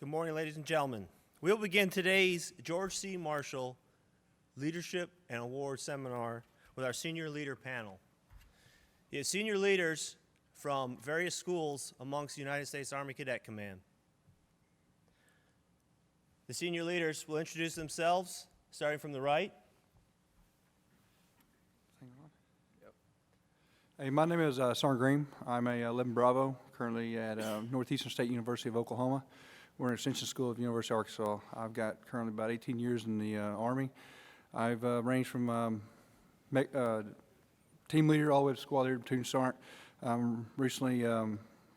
Good morning, ladies and gentlemen. We'll begin today's George C. Marshall Leadership and Award Seminar with our senior leader panel. We have senior leaders from various schools amongst the United States Army Cadet Command. The senior leaders will introduce themselves, starting from the right. Hey, my name is Sergeant Green. I'm a 11 Bravo, currently at Northeastern State University of Oklahoma. We're in Extension School of University of Arkansas. I've got currently about 18 years in the Army. I've ranged from team leader all the way to squad leader, platoon sergeant. Recently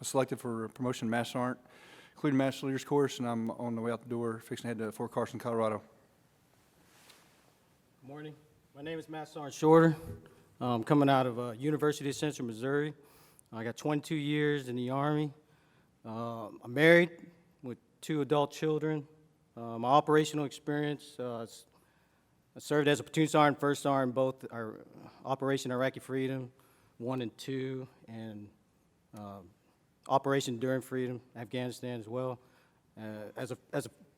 selected for promotion to Master Sergeant, including Master Leaders course, and I'm on the way out the door, fixing to head to Fort Carson, Colorado. Good morning. My name is Master Sergeant Shorter. I'm coming out of University of Central Missouri. I got 22 years in the Army. I'm married with 2 adult children. My operational experience, I served as a platoon sergeant, first sergeant, both our Operation Iraqi Freedom 1 and 2, and Operation Enduring Freedom, Afghanistan as well, as a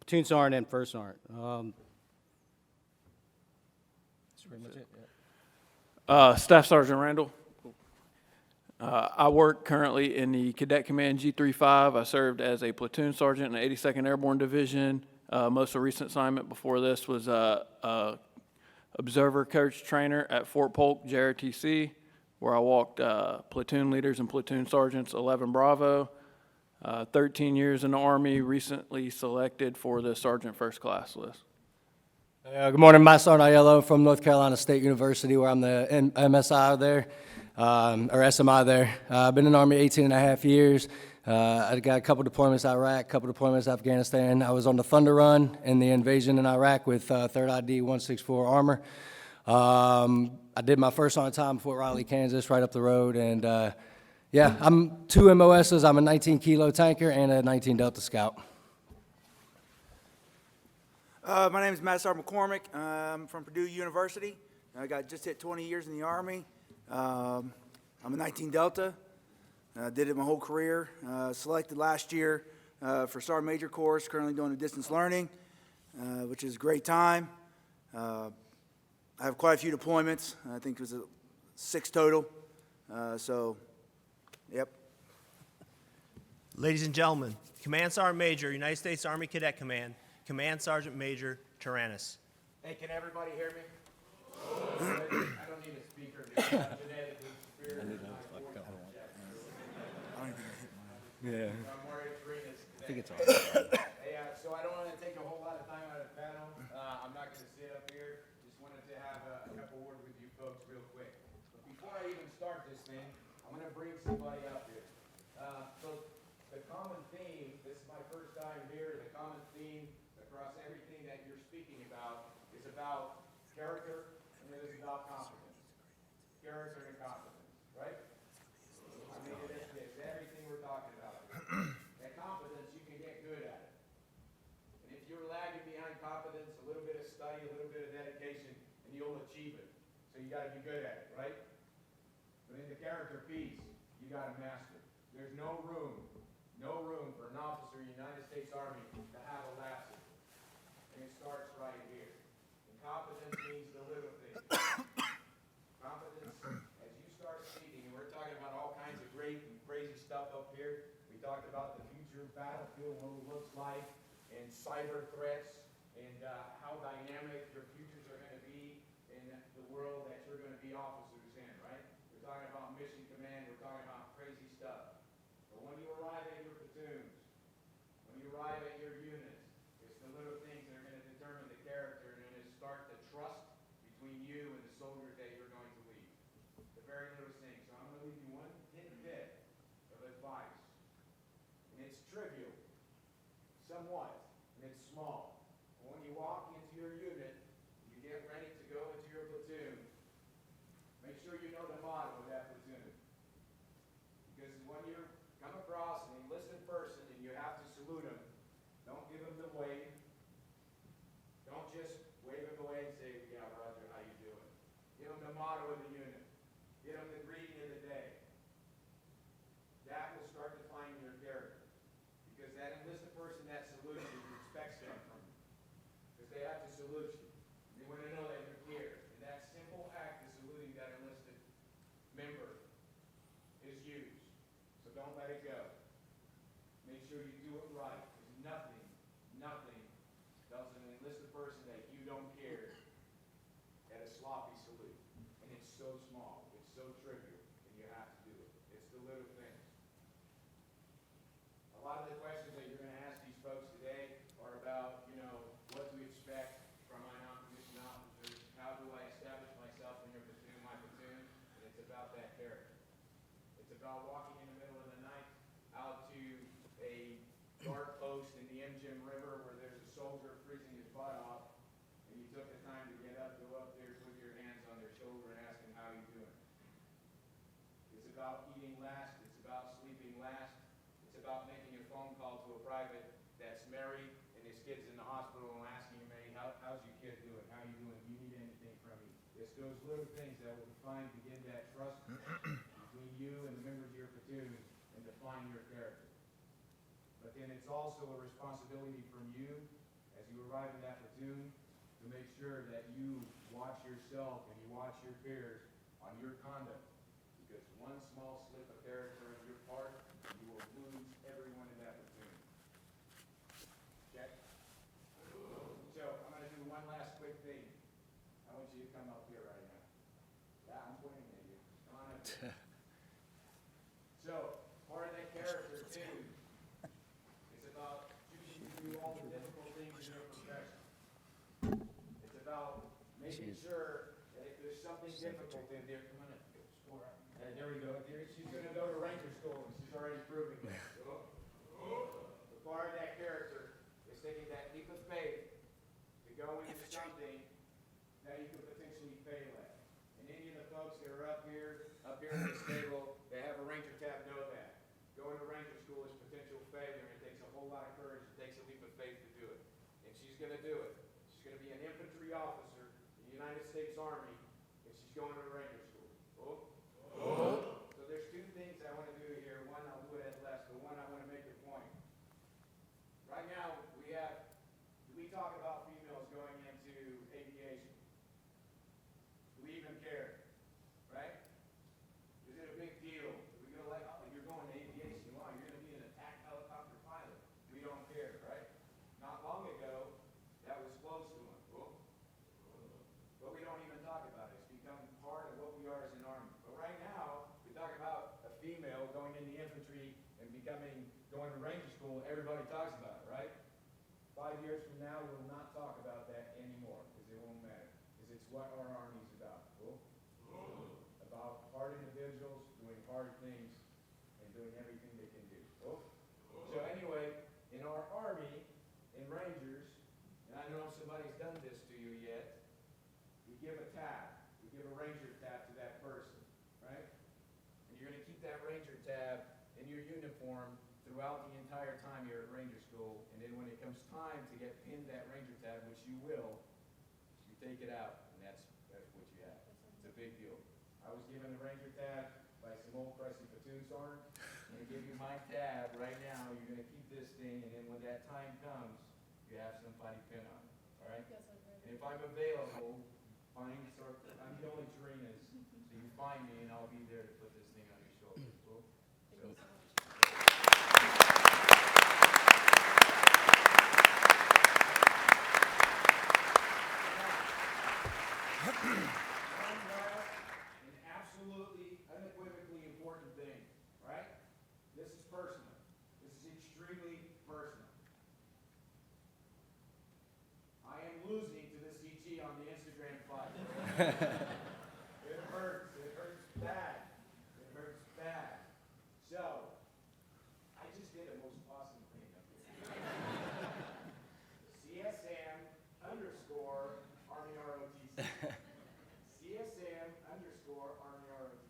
platoon sergeant and first sergeant. That's pretty much it. Yeah. Staff Sergeant Randall. I work currently in the Cadet Command G35. I served as a platoon sergeant in the 82nd Airborne Division. Most recent assignment before this was observer coach trainer at Fort Polk JRTC, where I walked platoon leaders and platoon sergeants 11 Bravo. 13 years in the Army, recently selected for the Sergeant First Class list. Good morning, Master Sergeant Aiello from North Carolina State University, where I'm the MSI there, or SMI there. I've been in the Army 18 and a half years. I got a couple deployments to Iraq, a couple deployments to Afghanistan. I was on the Thunder Run in the invasion in Iraq with 3rd ID 164 Armor. I did my first on time in Fort Riley, Kansas, right up the road. And yeah, I'm 2 MOSs. I'm a 19-kilo tanker and a 19 Delta Scout. My name is Matt Sergeant McCormick. I'm from Purdue University. I got just hit 20 years in the Army. I'm a 19 Delta. Did it my whole career. Selected last year for Sergeant Major course. Currently doing the distance learning, which is a great time. I have quite a few deployments. I think it was 6 total. So, yep. Ladies and gentlemen, Command Sergeant Major, United States Army Cadet Command, Command Sergeant Major Tyrannus. Hey, can everybody hear me? I don't need a speaker. Yeah. I'm worried Serena's I think it's all Hey, so I don't want to take a whole lot of time out of the panel. I'm not going to sit up here. Just wanted to have a couple words with you folks real quick. But before I even start this thing, I'm going to bring somebody up here. So the common theme, this is my first time here, the common theme across everything that you're speaking about is about character, and it is about competence. Character and competence, right? I mean, it's everything we're talking about. That competence, you can get good at it. And if you're lagging behind competence, a little bit of study, a little bit of dedication, and you'll achieve it. So you got to be good at it, right? But in the character piece, you got to master it. There's no room for an officer in the United States Army to have a lapse. And it starts right here. And competence means the little things. Competence, as you start speaking, and we're talking about all kinds of great and crazy stuff up here. We talked about the future battlefield, what it looks like, and cyber threats, and how dynamic your futures are going to be in the world that you're going to be officers in, right? We're talking about mission command. We're talking about crazy stuff. But when you arrive at your platoons, when you arrive at your units, it's the little things that are going to determine the character and going to start the trust between you and the soldiers that you're going to lead. The very little things. So I'm going to leave you one tidbit of advice. And it's trivial, somewhat, and it's small. But when you walk into your unit, you get ready to go into your platoon, make sure you know the motto of that platoon. Because when you come across an enlisted person and you have to salute him, don't give him the wave. Don't just wave him away and say, yeah, Roger, how you doing? Give him the motto of the unit. Give him the greeting of the day. That will start defining your character. Because that enlisted person that salutes they have to salute you. They want to know that you're here. And that simple act of saluting that enlisted member is used. So don't let it go. Make sure you do it right. Because nothing tells an enlisted person that you don't care at a sloppy salute. And it's so small. It's so trivial. And you have to do it. It's the little things. A lot of the questions that you're going to ask these folks today are about, what to expect from my non-commissioned officers. How do I establish myself in your platoon, my platoon? And it's about that character. It's about walking in the middle of the night out to a dark post in the MGM River where there's a soldier freezing his butt off, and you took the time to get up, go up there, put your hands on their shoulder, and ask them how you doing. It's about eating last. It's about sleeping last. It's about making a phone call to a private that's married and his kid's in the hospital and asking him, hey, how's your kid doing? How you doing? Do you need anything from me? It's those little things that will begin that trust between you and the members of your platoon and define your character. But then it's also a responsibility from you as you arrive in that platoon to make sure that you watch yourself and you watch your peers on your conduct. Because one small slip of character on your part, you will lose everyone in that platoon. Check? So I'm going to do one last quick thing. I want you to come up here right now. Yeah, I'm pointing at you. Come on up here. So, part of that character too is about choosing to do all the difficult things in your profession. It's about making sure that if there's something difficult in there, come on up. There we go. She's going to go to Ranger School, and she's already proving that. The part of that character is taking that leap of faith to go into something that you could potentially fail at. And any of the folks that are up here in this table, that have a Ranger tab know that. Going to Ranger School is potential failure, and it takes a whole lot of courage. It takes a leap of faith to do it. And she's going to do it. She's going to be an infantry officer in the United States Army, and she's going to Ranger School. So there's two things I want to do here. One, I'll do it at last, but one, I want to make a point. Right now, we talk about females going into aviation. Do we even care? Right? Is it a big deal? Are we going to you're going to aviation? Wow, you're going to be an attack helicopter pilot. We don't care, right? Not long ago, that was close to them. But we don't even talk about it. It's become part of what we are as an Army. But right now, we talk about a female going in the infantry and going to Ranger School. Everybody talks about it, right? 5 years from now, we will not talk about that anymore because it won't matter. Because it's what our Army is about. About hard individuals doing hard things and doing everything they can do. So anyway, in our Army, in Rangers, and I don't know if somebody's done this to you yet, we give a tab. We give a Ranger tab to that person, right? And you're going to keep that Ranger tab in your uniform throughout the entire time you're at Ranger School. And then when it comes time to get pinned that Ranger tab, which you will, you take it out, and that's what you have. It's a big deal. I was given a Ranger tab by some old crusty platoon sergeant. I'm going to give you my tab right now. You're going to keep this thing, and then when that time comes, you have somebody pin on it. All right? And if I'm available, I'm the only Tarinas, so you find me, and I'll be there to put this thing on your shoulder. Cool? So. One last and absolutely unequivocally important thing, right? This is personal. This is extremely personal. I am losing to the CG on the Instagram fight. It hurts. It hurts bad. It hurts bad. So, I just did a most awesome thing up here. CSM _ Army ROTC. CSM _ Army ROTC.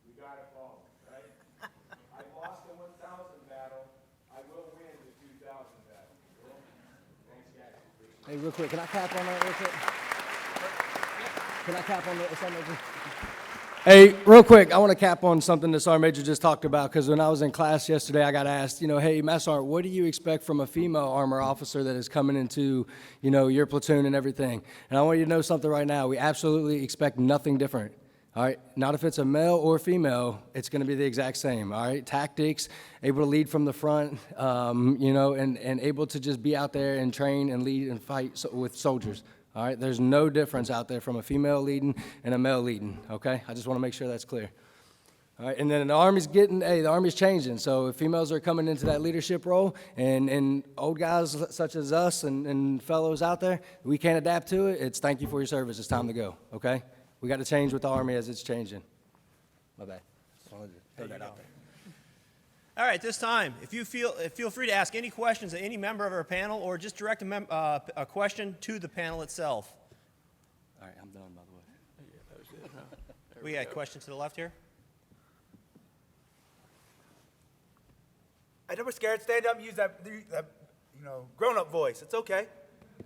We got it all, right? I lost the 1,000 battle. I will win the 2,000 battle. Cool? Thanks, guys. Hey, real quick, can I cap on that real quick? Can I cap on that? Hey, real quick, I want to cap on something the Sergeant Major just talked about, because when I was in class yesterday, I got asked, hey, Master Sergeant, what do you expect from a female armor officer that is coming into, your platoon and everything? And I want you to know something right now. We absolutely expect nothing different. All right, not if it's a male or female, it's going to be the exact same. All right, tactics, able to lead from the front, and able to just be out there and train and lead and fight with soldiers. All right, there's no difference out there from a female leading and a male leading. Okay, I just want to make sure that's clear. All right, and then the Army's the Army's changing. So if females are coming into that leadership role, and old guys such as us and fellows out there, we can't adapt to it. It's thank you for your service. It's time to go. Okay. We got to change with the Army as it's changing. My bad. Just wanted to throw that out there. All right, this time, feel free to ask any questions to any member of our panel, or just direct a question to the panel itself. All right, I'm done, by the way. We got a question to the left here. I never scared. Stand up and use that grown-up voice. It's okay.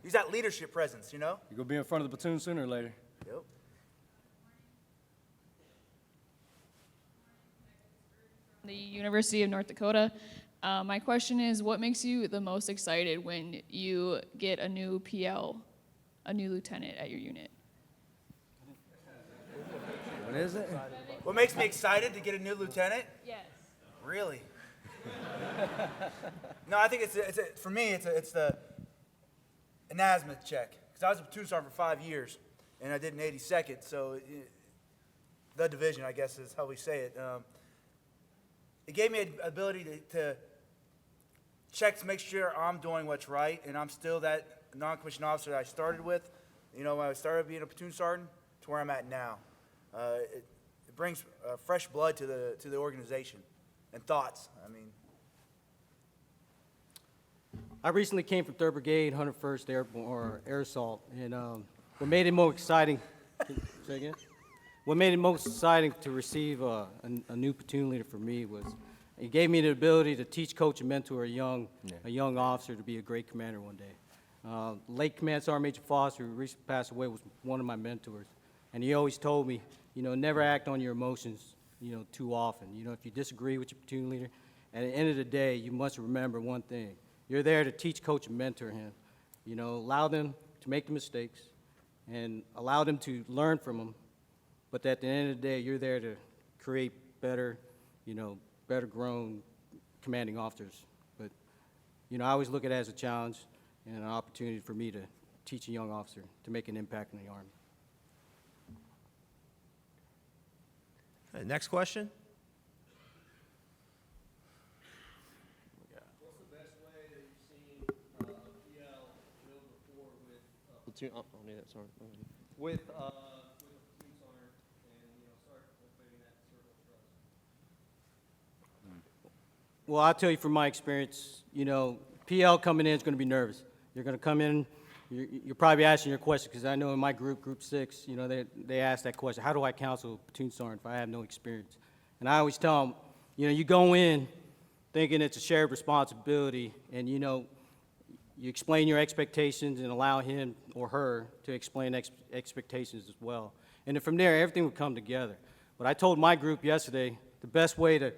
Use that leadership presence, You're going to be in front of the platoon sooner or later. Yep. The University of North Dakota. My question is, what makes you the most excited when you get a new PL, a new lieutenant at your unit? What is it? What makes me excited to get a new lieutenant? Yes. Really? No, I think for me, it's an azimuth check. Because I was a platoon sergeant for 5 years, and I did an 82nd, so the division, I guess is how we say it. It gave me an ability to check to make sure I'm doing what's right, and I'm still that non-commissioned officer that I started with. When I started being a platoon sergeant to where I'm at now. It brings fresh blood to the organization and thoughts. I recently came from 3rd Brigade, 101st Air Assault, and what made it more exciting, say again? What made it most exciting to receive a new platoon leader for me was it gave me the ability to teach, coach, and mentor a young officer to be a great commander one day. Late Command Sergeant Major Foster, who recently passed away, was one of my mentors, and he always told me, never act on your emotions, too often. If you disagree with your platoon leader, at the end of the day, you must remember one thing. You're there to teach, coach, and mentor him. Allow them to make the mistakes and allow them to learn from them. But at the end of the day, you're there to create better, better grown commanding officers. But, I always look at it as a challenge and an opportunity for me to teach a young officer to make an impact in the Army. Next question. What's the best way that you've seen PL build rapport with Platoon, I'll need that, sorry. with a platoon sergeant and start cultivating that circle of trust? Well, I'll tell you from my experience, PL coming in is going to be nervous. You're going to come in, you're probably asking your question, because I know in my group, Group 6, they ask that question, how do I counsel a platoon sergeant if I have no experience? And I always tell them, you go in thinking it's a shared responsibility, and you explain your expectations and allow him or her to explain expectations as well. And then from there, everything will come together. But I told my group yesterday, the best way to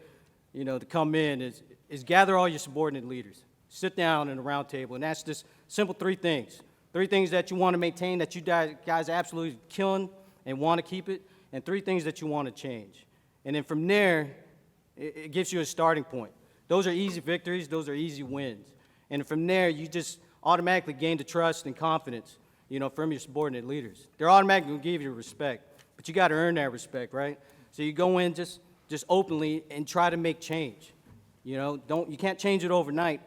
come in is gather all your subordinate leaders. Sit down in a round table, and that's just simple 3 things. 3 things that you want to maintain, that you guys are absolutely killing and want to keep it, and 3 things that you want to change. And then from there, it gives you a starting point. Those are easy victories. Those are easy wins. And from there, you just automatically gain the trust and confidence, from your subordinate leaders. They're automatically going to give you respect, but you got to earn that respect, right? So you go in just openly and try to make change. You can't change it overnight,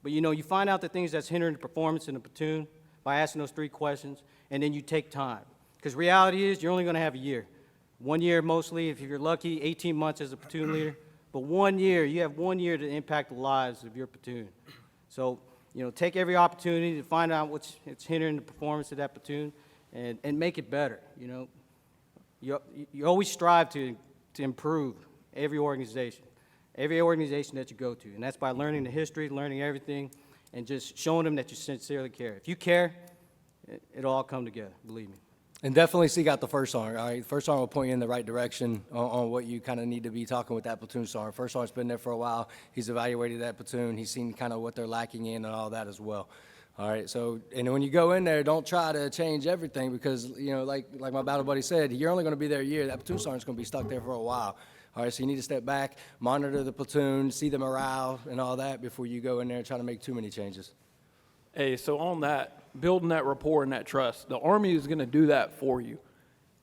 but you find out the things that's hindering the performance in the platoon by asking those 3 questions, and then you take time. Because reality is, you're only going to have a year. 1 year mostly, if you're lucky, 18 months as a platoon leader. But 1 year, you have 1 year to impact the lives of your platoon. So, take every opportunity to find out what's hindering the performance of that platoon and make it better. You always strive to improve every organization that you go to. And that's by learning the history, learning everything, and just showing them that you sincerely care. If you care, it'll all come together, believe me. And definitely seek out the first sergeant, all right? First sergeant will point you in the right direction on what you kind of need to be talking with that platoon sergeant. First sergeant's been there for a while. He's evaluated that platoon. He's seen kind of what they're lacking in and all that as well. All right, so, and when you go in there, don't try to change everything because, you know, like my battle buddy said, you're only going to be there a year. That platoon sergeant's going to be stuck there for a while. All right, so you need to step back, monitor the platoon, see the morale and all that before you go in there and try to make too many changes. Hey, so on that, building that rapport and that trust, the Army is going to do that for you.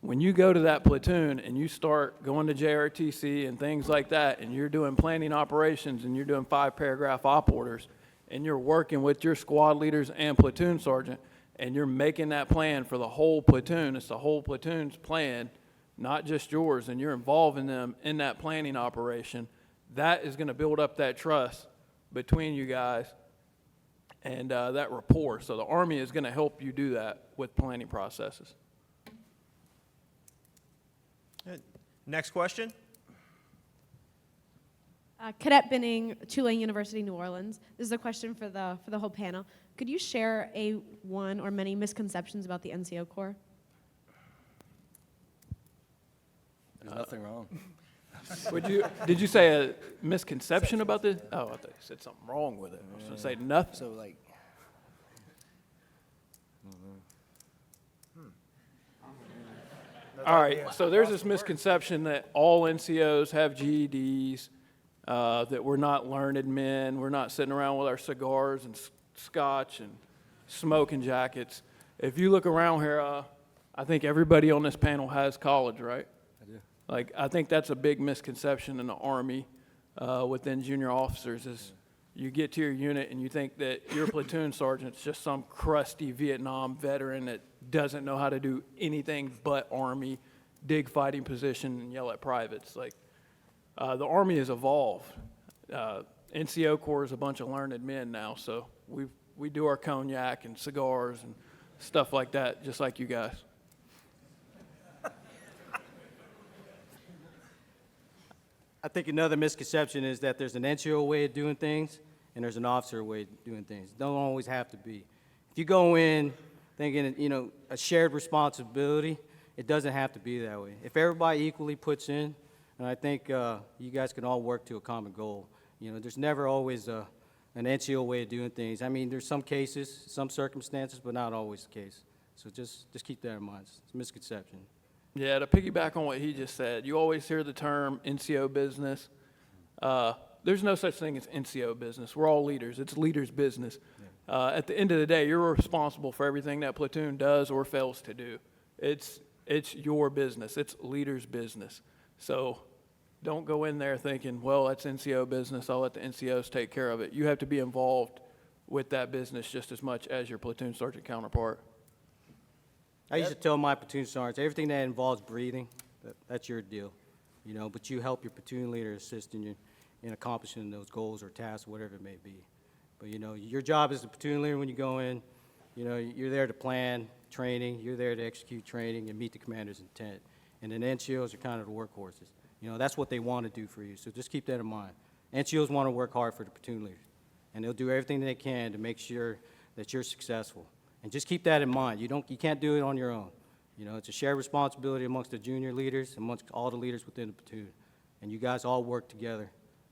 When you go to that platoon and you start going to JRTC and things like that, and you're doing planning operations and you're doing 5-paragraph op orders, and you're working with your squad leaders and platoon sergeant, and you're making that plan for the whole platoon, it's the whole platoon's plan, not just yours, and you're involving them in that planning operation, that is going to build up that trust between you guys and that rapport. So the Army is going to help you do that with planning processes. Next question. Cadet Binning, Tulane University, New Orleans. This is a question for the whole panel. Could you share one or many misconceptions about the NCO Corps? There's nothing wrong. Did you say a misconception about this? Oh, I thought you said something wrong with it. I was going to say nothing. So, like, All right, so there's this misconception that all NCOs have GEDs, that we're not learned men, we're not sitting around with our cigars and scotch and smoking jackets. If you look around here, I think everybody on this panel has college, right? I do. Like, I think that's a big misconception in the Army within junior officers is you get to your unit and you think that your platoon sergeant's just some crusty Vietnam veteran that doesn't know how to do anything but Army, dig fighting position, and yell at privates. Like, the Army has evolved. NCO Corps is a bunch of learned men now, so we do our cognac and cigars and stuff like that, just like you guys. I think another misconception is that there's an NCO way of doing things and there's an officer way of doing things. Don't always have to be. If you go in thinking, you know, a shared responsibility, it doesn't have to be that way. If everybody equally puts in, and I think you guys can all work to a common goal. You know, there's never always an NCO way of doing things. I mean, there's some cases, some circumstances, but not always the case. So just keep that in mind. It's a misconception. Yeah, to piggyback on what he just said, you always hear the term NCO business. There's no such thing as NCO business. We're all leaders. It's leaders' business. At the end of the day, you're responsible for everything that platoon does or fails to do. It's your business. It's leaders' business. So don't go in there thinking, well, that's NCO business. I'll let the NCOs take care of it. You have to be involved with that business just as much as your platoon sergeant counterpart. I used to tell my platoon sergeants, everything that involves breathing, that's your deal, you know, but you help your platoon leader assist in accomplishing those goals or tasks, whatever it may be. But, you know, your job as a platoon leader when you go in, you know, you're there to plan training, you're there to execute training and meet the commander's intent. And then NCOs are kind of the workhorses. You know, that's what they want to do for you, so just keep that in mind. NCOs want to work hard for the platoon leaders, and they'll do everything they can to make sure that you're successful. And just keep that in mind. You can't do it on your own. You know, it's a shared responsibility amongst the junior leaders, amongst all the leaders within the platoon. And you guys all work together,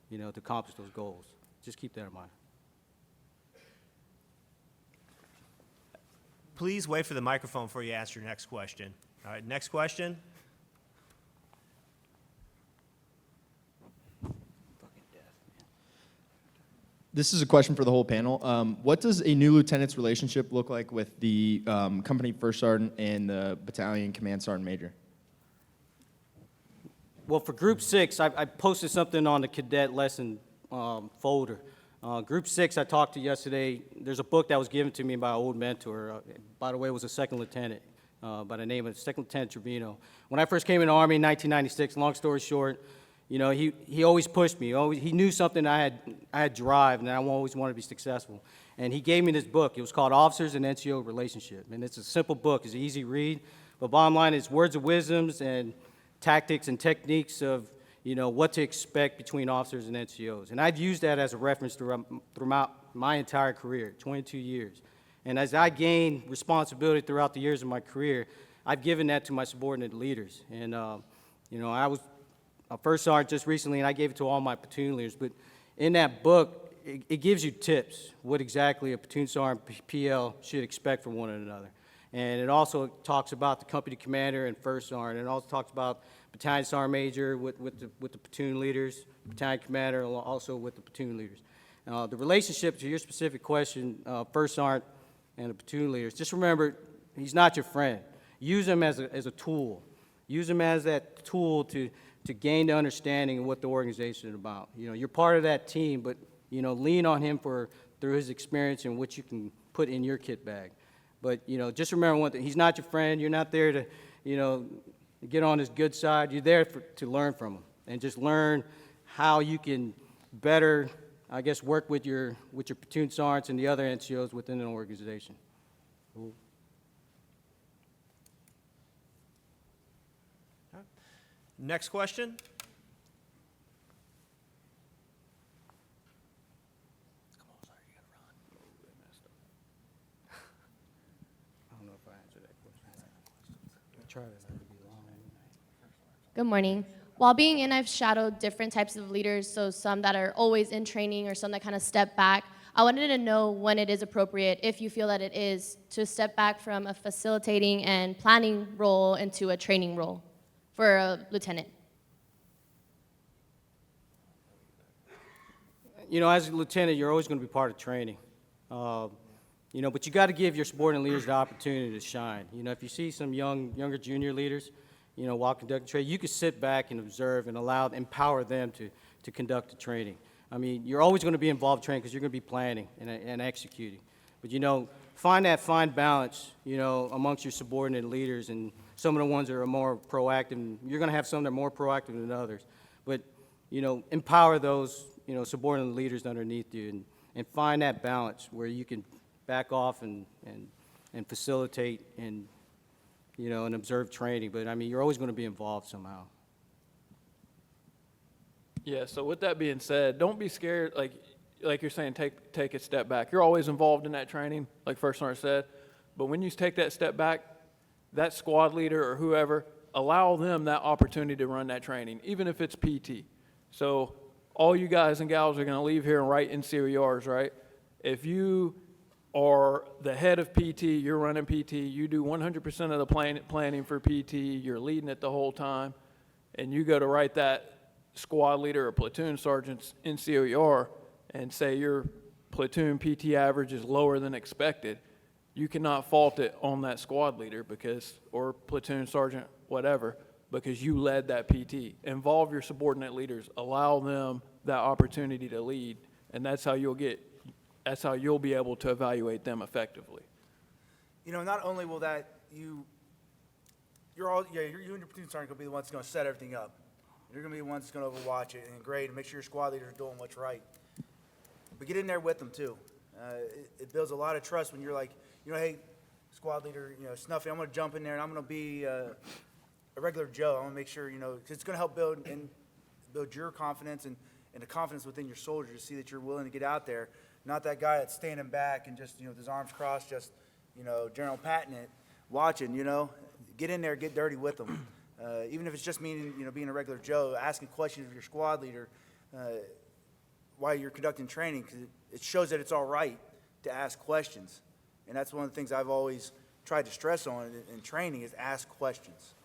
you know, to accomplish those goals. Just keep that in mind. Please wait for the microphone before you ask your next question. All right, next question. This is a question for the whole panel. What does a new lieutenant's relationship look like with the company first sergeant and the battalion command sergeant major? Well, for Group 6, I posted something on the cadet lesson folder. Group 6, I talked to yesterday. There's a book that was given to me by an old mentor. By the way, it was a second lieutenant by the name of Second Lieutenant Trevino. When I first came in the Army in 1996, long story short, you know, he always pushed me. He knew something I had drive, and I always wanted to be successful. And he gave me this book. It was called Officers and NCO Relationship. And it's a simple book. It's an easy read. But bottom line, it's words of wisdoms and tactics and techniques of, you know, what to expect between officers and NCOs. And I've used that as a reference throughout my entire career, 22 years. And as I gained responsibility throughout the years of my career, I've given that to my subordinate leaders. And, you know, I was a first sergeant just recently, and I gave it to all my platoon leaders. But in that book, it gives you tips, what exactly a platoon sergeant PL should expect from one another. And it also talks about the company commander and first sergeant. It also talks about battalion sergeant major with the platoon leaders, battalion commander also with the platoon leaders. The relationship to your specific question, first sergeant and the platoon leaders, just remember, he's not your friend. Use him as a tool. Use him as that tool to gain the understanding of what the organization is about. You know, you're part of that team, but, you know, lean on him through his experience and what you can put in your kit bag. But, you know, just remember one thing, he's not your friend. You're not there to, you know, get on his good side. You're there to learn from him and just learn how you can better, I guess, work with your platoon sergeants and the other NCOs within an organization. Cool. Next question. Good morning. While being in, I've shadowed different types of leaders, so some that are always in training or some that kind of step back. I wanted to know when it is appropriate, if you feel that it is, to step back from a facilitating and planning role into a training role for a lieutenant. You know, as a lieutenant, you're always going to be part of training. You know, but you got to give your subordinate leaders the opportunity to shine. You know, if you see some younger junior leaders, you know, while conducting training, you can sit back and observe and empower them to conduct the training. I mean, you're always going to be involved in training because you're going to be planning and executing. But, you know, find that fine balance, you know, amongst your subordinate leaders, and some of the ones that are more proactive. You're going to have some that are more proactive than others. But, you know, empower those, you know, subordinate leaders underneath you and find that balance where you can back off and facilitate and, you know, and observe training. But, I mean, you're always going to be involved somehow. Yeah, so with that being said, don't be scared, like you're saying, take a step back. You're always involved in that training, like First Sergeant said, but when you take that step back, that squad leader or whoever, allow them that opportunity to run that training, even if it's PT. So all you guys and gals are going to leave here and write NCOs, right? If you are the head of PT, you're running PT, you do 100% of the planning for PT, you're leading it the whole time, and you go to write that squad leader or platoon sergeant's NCOR and say your platoon PT average is lower than expected, you cannot fault it on that squad leader or platoon sergeant, whatever, because you led that PT. Involve your subordinate leaders, allow them that opportunity to lead, and that's how you'll be able to evaluate them effectively. You know, not only will that you and your platoon sergeant will be the ones that's going to set everything up. You're going to be the ones that's going to overwatch it and grade and make sure your squad leaders are doing what's right. But get in there with them too. It builds a lot of trust when you're like, you know, hey, squad leader, you know, Snuffy, I'm going to jump in there and I'm going to be a regular Joe. I want to make sure, you know, 'cause it's going to help build your confidence and the confidence within your soldiers to see that you're willing to get out there. Not that guy that's standing back and just, you know, with his arms crossed, just, you know, General Patton it, watching, you know. Get in there, get dirty with them. Even if it's just meaning, you know, being a regular Joe, asking questions of your squad leader while you're conducting training, because it shows that it's all right to ask questions. And that's one of the things I've always tried to stress on in training is ask questions.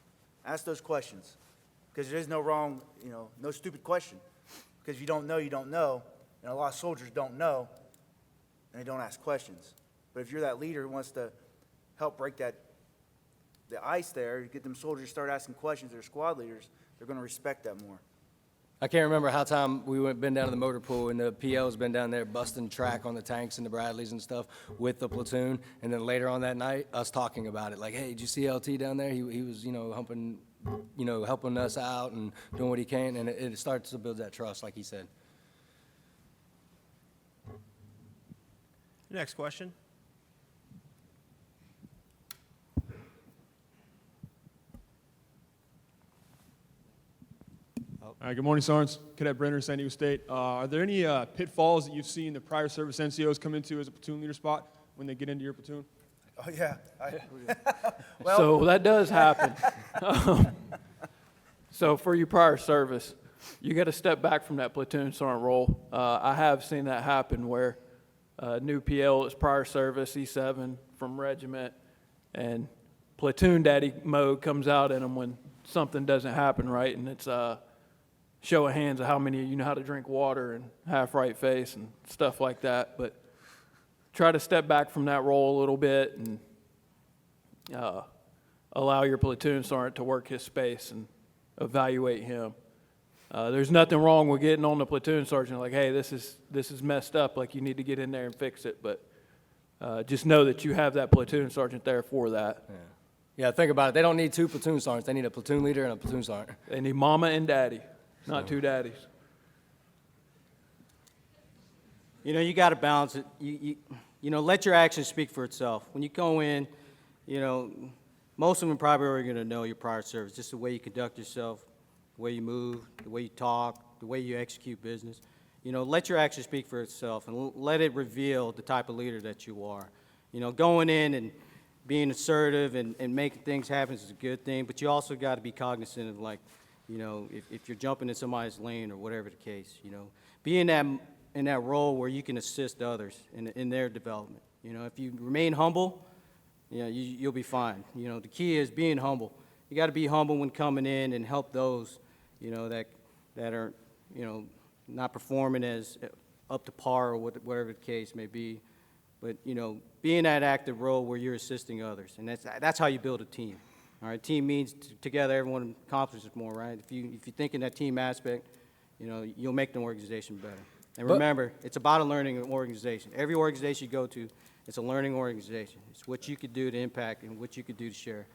Ask those questions, because there is no wrong, you know, no stupid question. Because if you don't know, you don't know, and a lot of soldiers don't know, and they don't ask questions. But if you're that leader who wants to help break the ice there, get them soldiers to start asking questions to their squad leaders, they're going to respect that more. I can't remember how time been down to the motor pool and the PL's been down there busting track on the tanks and the Bradleys and stuff with the platoon. And then later on that night, us talking about it. Like, hey, did you see LT down there? He was, you know, helping us out and doing what he can. And it starts to build that trust, like he said. Next question. Good morning, Sergeants. Cadet Brenner, San Diego State. Are there any pitfalls that you've seen the prior service NCOs come into as a platoon leader spot when they get into your platoon? Oh, yeah. So that does happen. So for your prior service, you got to step back from that platoon sergeant role. I have seen that happen where new PL is prior service, E7 from regiment, and platoon daddy mode comes out in them when something doesn't happen right, and it's show of hands of how many of you know how to drink water and half right face and stuff like that. But try to step back from that role a little bit and allow your platoon sergeant to work his space and evaluate him. There's nothing wrong with getting on the platoon sergeant like, hey, this is messed up, like you need to get in there and fix it. But just know that you have that platoon sergeant there for that. Yeah, think about it. They don't need two platoon sergeants. They need a platoon leader and a platoon sergeant. They need mama and daddy, not two daddies. You know, you got to balance it. You know, let your actions speak for itself. When you go in, you know, most of them probably are going to know your prior service, just the way you conduct yourself, the way you move, the way you talk, the way you execute business. You know, let your actions speak for itself and let it reveal the type of leader that you are. You know, going in and being assertive and making things happen is a good thing, but you also got to be cognizant of, like, you know, if you're jumping in somebody's lane or whatever the case, you know, be in that role where you can assist others in their development. You know, if you remain humble, you know, you'll be fine. You know, the key is being humble. You got to be humble when coming in and help those, you know, that are, you know, not performing as up to par or whatever the case may be. But, you know, be in that active role where you're assisting others, and that's how you build a team. All right, team means together everyone accomplishes more, right? If you think in that team aspect, you know, you'll make the organization better. And remember, it's about a learning organization. Every organization you go to, it's a learning organization. It's what you could do to impact and what you could do to share,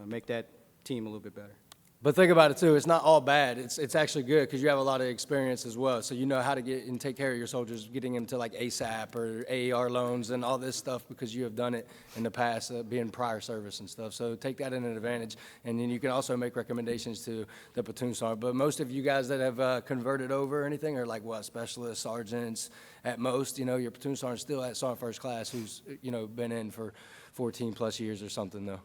make that team a little bit better. But think about it too, it's not all bad. It's actually good because you have a lot of experience as well. So you know how to get and take care of your soldiers, getting into like ASAP or AAR loans and all this stuff because you have done it in the past, being prior service and stuff. So take that in an advantage. And then you can also make recommendations to the platoon sergeant. But most of you guys that have converted over or anything are like, what, specialists, sergeants at most. You know, your platoon sergeant's still at Sergeant First Class who's, you know, been in for 14 plus years or something though.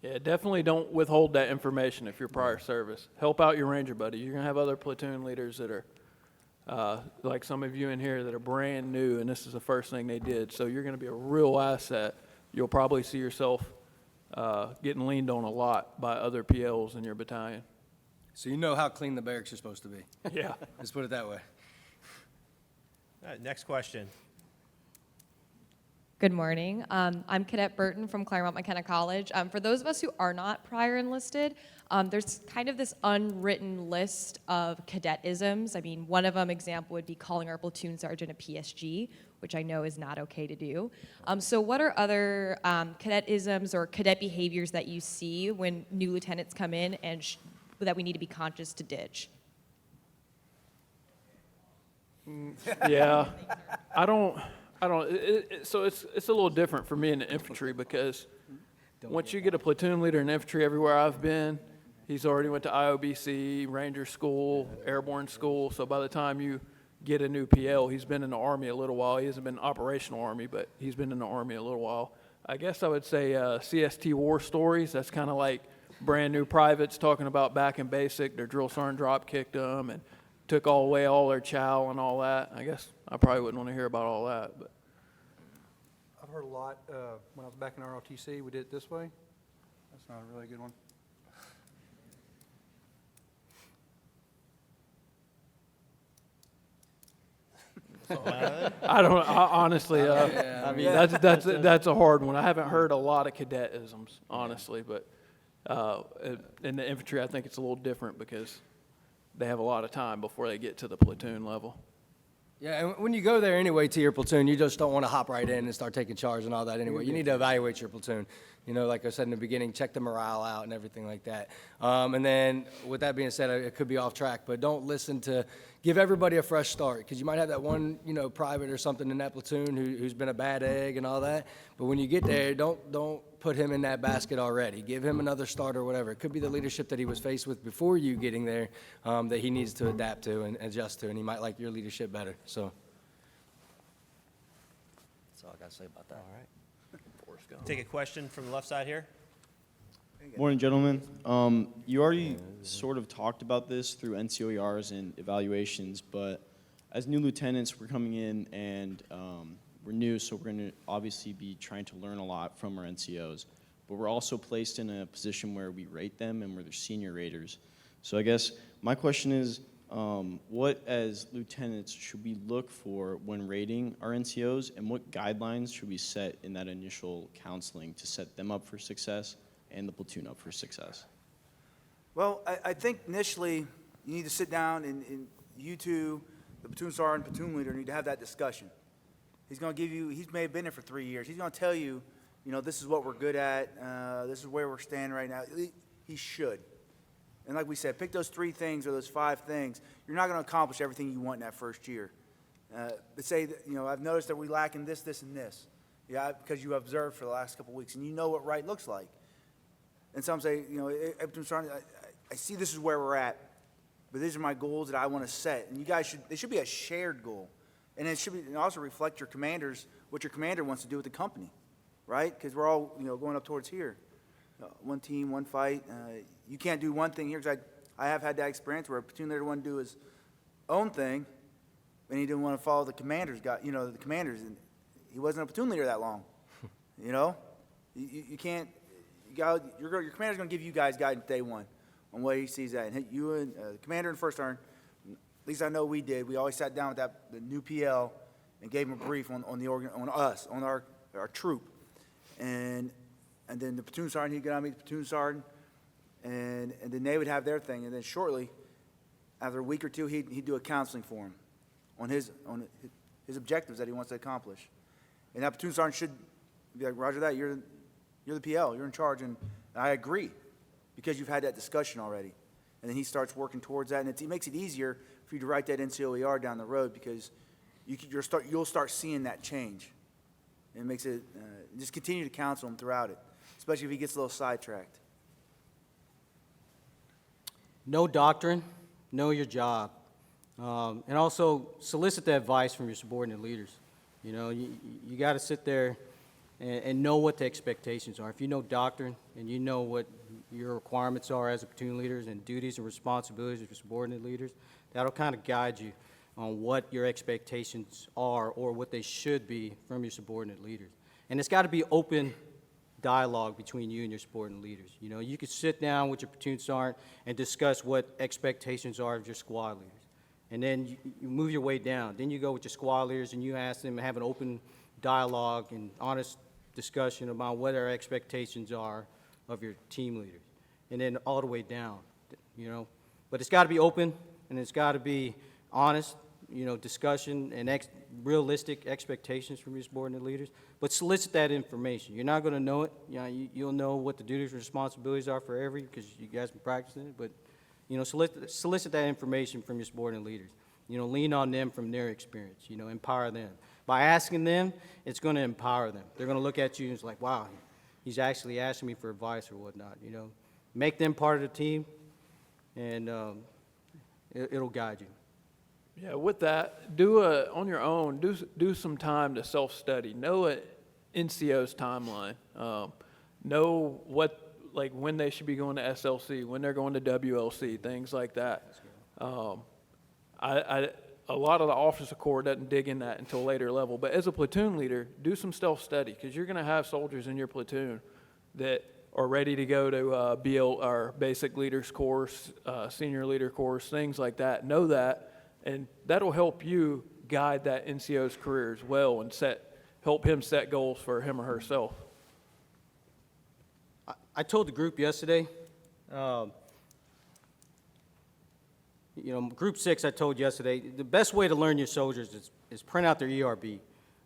Yeah, definitely don't withhold that information if you're prior service. Help out your ranger buddy. You're going to have other platoon leaders that are, like some of you in here, that are brand new, and this is the first thing they did. So you're going to be a real asset. You'll probably see yourself getting leaned on a lot by other PLs in your battalion. So you know how clean the barracks are supposed to be. Yeah. Let's put it that way. All right, next question. Good morning. I'm Cadet Burton from Claremont McKenna College. For those of us who are not prior enlisted, there's kind of this unwritten list of cadet-isms. I mean, one of them, example, would be calling our platoon sergeant a PSG, which I know is not okay to do. So what are other cadet-isms or cadet behaviors that you see when new lieutenants come in and that we need to be conscious to ditch? Yeah, so it's a little different for me in the infantry because once you get a platoon leader in infantry everywhere I've been, he's already went to IOBC, Ranger School, Airborne School. So by the time you get a new PL, he's been in the Army a little while. He hasn't been operational Army, but he's been in the Army a little while. I guess I would say CST war stories. That's kind of like brand new privates talking about back in basic. Their drill sergeant drop kicked them and took away all their chow and all that. I guess I probably wouldn't want to hear about all that, but. I've heard a lot, when I was back in ROTC, we did it this way. That's not a really good one. Honestly, that's a hard one. I haven't heard a lot of cadet-isms, honestly, but in the infantry, I think it's a little different because they have a lot of time before they get to the platoon level. Yeah, and when you go there anyway to your platoon, you just don't want to hop right in and start taking charge and all that anyway. You need to evaluate your platoon. You know, like I said in the beginning, check the morale out and everything like that. And then with that being said, it could be off track, but don't listen to, give everybody a fresh start because you might have that one, you know, private or something in that platoon who's been a bad egg and all that. But when you get there, don't put him in that basket already. Give him another start or whatever. It could be the leadership that he was faced with before you getting there that he needs to adapt to and adjust to, and he might like your leadership better. So all I got to say about that. All right. Take a question from the left side here. Morning, gentlemen. You already sort of talked about this through NCOERs and evaluations, but as new lieutenants, we're coming in and we're new, so we're going to obviously be trying to learn a lot from our NCOs. But we're also placed in a position where we rate them and we're their senior raters. So I guess my question is, what as lieutenants should we look for when rating our NCOs, and what guidelines should we set in that initial counseling to set them up for success and the platoon up for success? Well, I think initially you need to sit down and you two, the platoon sergeant, platoon leader, need to have that discussion. He's going to give you, he may have been there for 3 years. He's going to tell you, you know, this is what we're good at. This is where we're standing right now. He should. And like we said, pick those 3 things or those 5 things. You're not going to accomplish everything you want in that first year. But say, that, you know, I've noticed that we lack in this, this, and this. Yeah, because you observed for the last couple of weeks, and you know what right looks like. And some say, you know, I see this is where we're at, but these are my goals that I want to set. And you guys should, they should be a shared goal. And it should be, and also reflect your commanders, what your commander wants to do with the company, right? Because we're all, you know, going up towards here. One team, one fight. You can't do one thing here, because I have had that experience where a platoon leader wanted to do his own thing, and he didn't want to follow the commander's the commanders, and he wasn't a platoon leader that long. You know, you can't. Your commander's going to give you guys guidance day one on where he sees that, and you and the commander in first sergeant, at least I know we did. We always sat down with the new PL and gave him a brief on our troop, and then the platoon sergeant, he'd get on me, the platoon sergeant, and then they would have their thing. And then shortly, after a week or two, he'd do a counseling for him on his objectives that he wants to accomplish. And that platoon sergeant should be like, Roger that, you're the PL, you're in charge, and I agree, because you've had that discussion already. And then he starts working towards that, and it makes it easier for you to write that NCOER down the road, because you'll start seeing that change. And it makes it, just continue to counsel him throughout it, especially if he gets a little sidetracked. Know doctrine, know your job, and also solicit the advice from your subordinate leaders. You know, you got to sit there and know what the expectations are. If you know doctrine and you know what your requirements are as a platoon leaders and duties and responsibilities of your subordinate leaders, that'll kind of guide you on what your expectations are or what they should be from your subordinate leaders. And it's got to be open dialogue between you and your subordinate leaders. You know, you could sit down with your platoon sergeant and discuss what expectations are of your squad leaders. And then you move your way down. Then you go with your squad leaders and you ask them to have an open dialogue and honest discussion about what our expectations are of your team leaders. And then all the way down, you know. But it's got to be open and it's got to be honest, you know, discussion and realistic expectations from your subordinate leaders. But solicit that information. You're not going to know it. You know, you'll know what the duties and responsibilities are for every, because you guys have been practicing it. But, you know, solicit that information from your subordinate leaders. You know, lean on them from their experience. You know, empower them. By asking them, it's going to empower them. They're going to look at you and it's like, wow, he's actually asking me for advice or whatnot. You know, make them part of the team, and it'll guide you. Yeah, with that, on your own, do some time to self-study. Know an NCO's timeline. Know when they should be going to SLC, when they're going to WLC, things like that. A lot of the officer corps doesn't dig in that until a later level. But as a platoon leader, do some self-study, because you're going to have soldiers in your platoon that are ready to go to BL or basic leaders course, senior leader course, things like that. Know that. And that'll help you guide that NCO's career as well and help him set goals for him or herself. I told the group yesterday, you know, Group 6, I told yesterday, the best way to learn your soldiers is print out their ERB.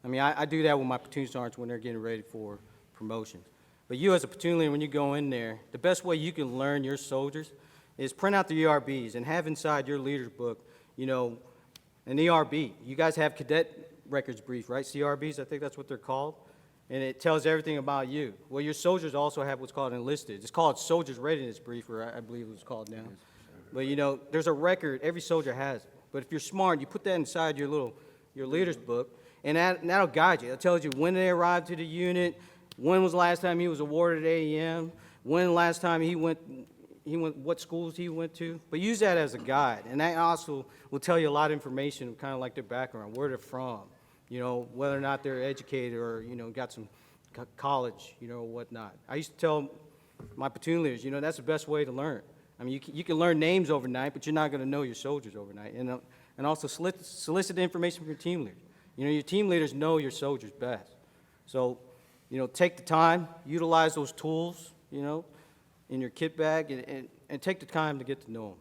I mean, I do that with my platoon sergeants when they're getting ready for promotions. But you as a platoon leader, when you go in there, the best way you can learn your soldiers is print out the ERBs and have inside your leader's book, you know, an ERB. You guys have cadet records brief, right? CRBs, I think that's what they're called. And it tells everything about you. Well, your soldiers also have what's called enlisted. It's called Soldiers Readiness Brief, or I believe it was called now. But, you know, there's a record. Every soldier has it. But if you're smart, you put that inside your leader's book, And that'll guide you. It tells you when they arrived to the unit, when was the last time he was awarded AEM, when the last time he went, what schools he went to. But use that as a guide. And that also will tell you a lot of information, kind of like their background, where they're from, you know, whether or not they're educated or, you know, got some college, you know, whatnot. I used to tell my platoon leaders, you know, that's the best way to learn. I mean, you can learn names overnight, but you're not going to know your soldiers overnight. And also solicit the information from your team leaders. You know, your team leaders know your soldiers best. So, you know, take the time, utilize those tools, you know, in your kit bag, and take the time to get to know them.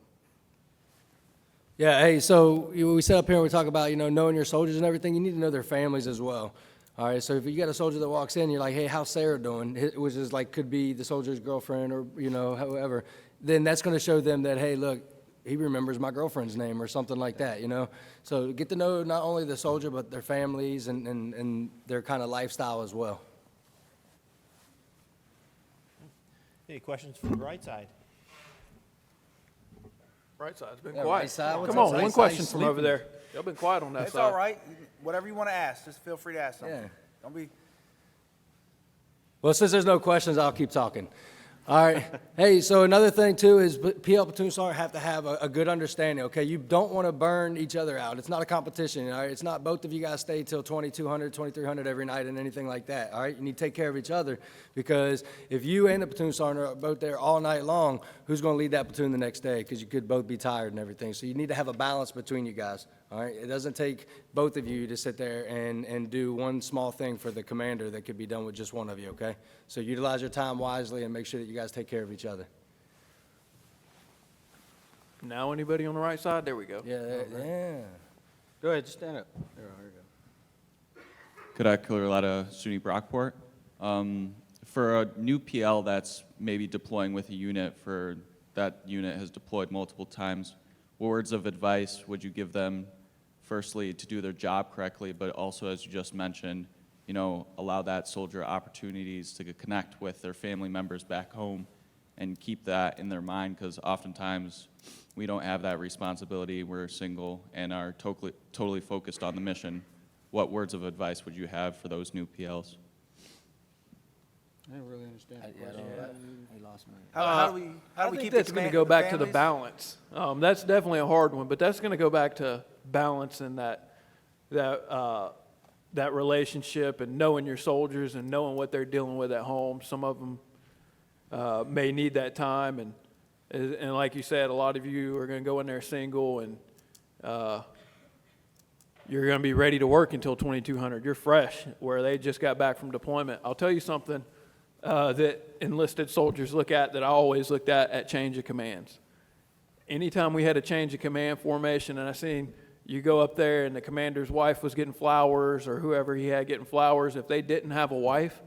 Yeah, hey, so we sit up here and we talk about, you know, knowing your soldiers and everything. You need to know their families as well. All right, so if you got a soldier that walks in, you're like, hey, how's Sarah doing? Which is like, could be the soldier's girlfriend or, you know, however. Then that's going to show them that, hey, look, he remembers my girlfriend's name or something like that, you know? So get to know not only the soldier, but their families and their kind of lifestyle as well. Any questions from the right side? Right side's been Yeah, quiet. right side, what's Come up, on, side? one Side question from over sleeping. there. Y'all been quiet on that It's side. all right. Whatever you want to ask, just feel free to ask something. Yeah. Don't be. Well, since there's no questions, I'll keep talking. All right. Hey, so another thing, too, is PL platoon sergeant have to have a good understanding, okay? You don't want to burn each other out. It's not a competition, all right? It's not both of you guys stay till 2,200, 2,300 every night and anything like that, all right? You need to take care of each other because if you and the platoon sergeant are both there all night long, who's going to lead that platoon the next day? Because you could both be tired and everything. So you need to have a balance between you guys, all right? It doesn't take both of you to sit there and do one small thing for the commander that could be done with just one of you, okay? So utilize your time wisely and make sure that you guys take care of each other. Now anybody on the right side? There we go. Yeah. Go ahead, just stand up. There you go. Cadet Colorado SUNY Brockport. For a new PL that's maybe deploying with a unit for that unit has deployed multiple times, what words of advice would you give them, firstly, to do their job correctly, but also, as you just mentioned, you know, allow that soldier opportunities to connect with their family members back home and keep that in their mind, because oftentimes we don't have that responsibility. We're single and are totally focused on the mission. What words of advice would you have for those new PLs? I didn't really understand the question. He lost me. How do we I keep think the that's going to go back to the balance. That's definitely a hard one, but that's going to go back to balance and that relationship and knowing your soldiers and knowing what they're dealing with at home. Some of them may need that time, and like you said, a lot of you are going to go in there single, and you're going to be ready to work until 2200. You're fresh, where they just got back from deployment. I'll tell you something that enlisted soldiers look at that I always looked at change of commands. Anytime we had a change of command formation, and I seen you go up there and the commander's wife was getting flowers, or whoever he had getting flowers, if they didn't have a wife,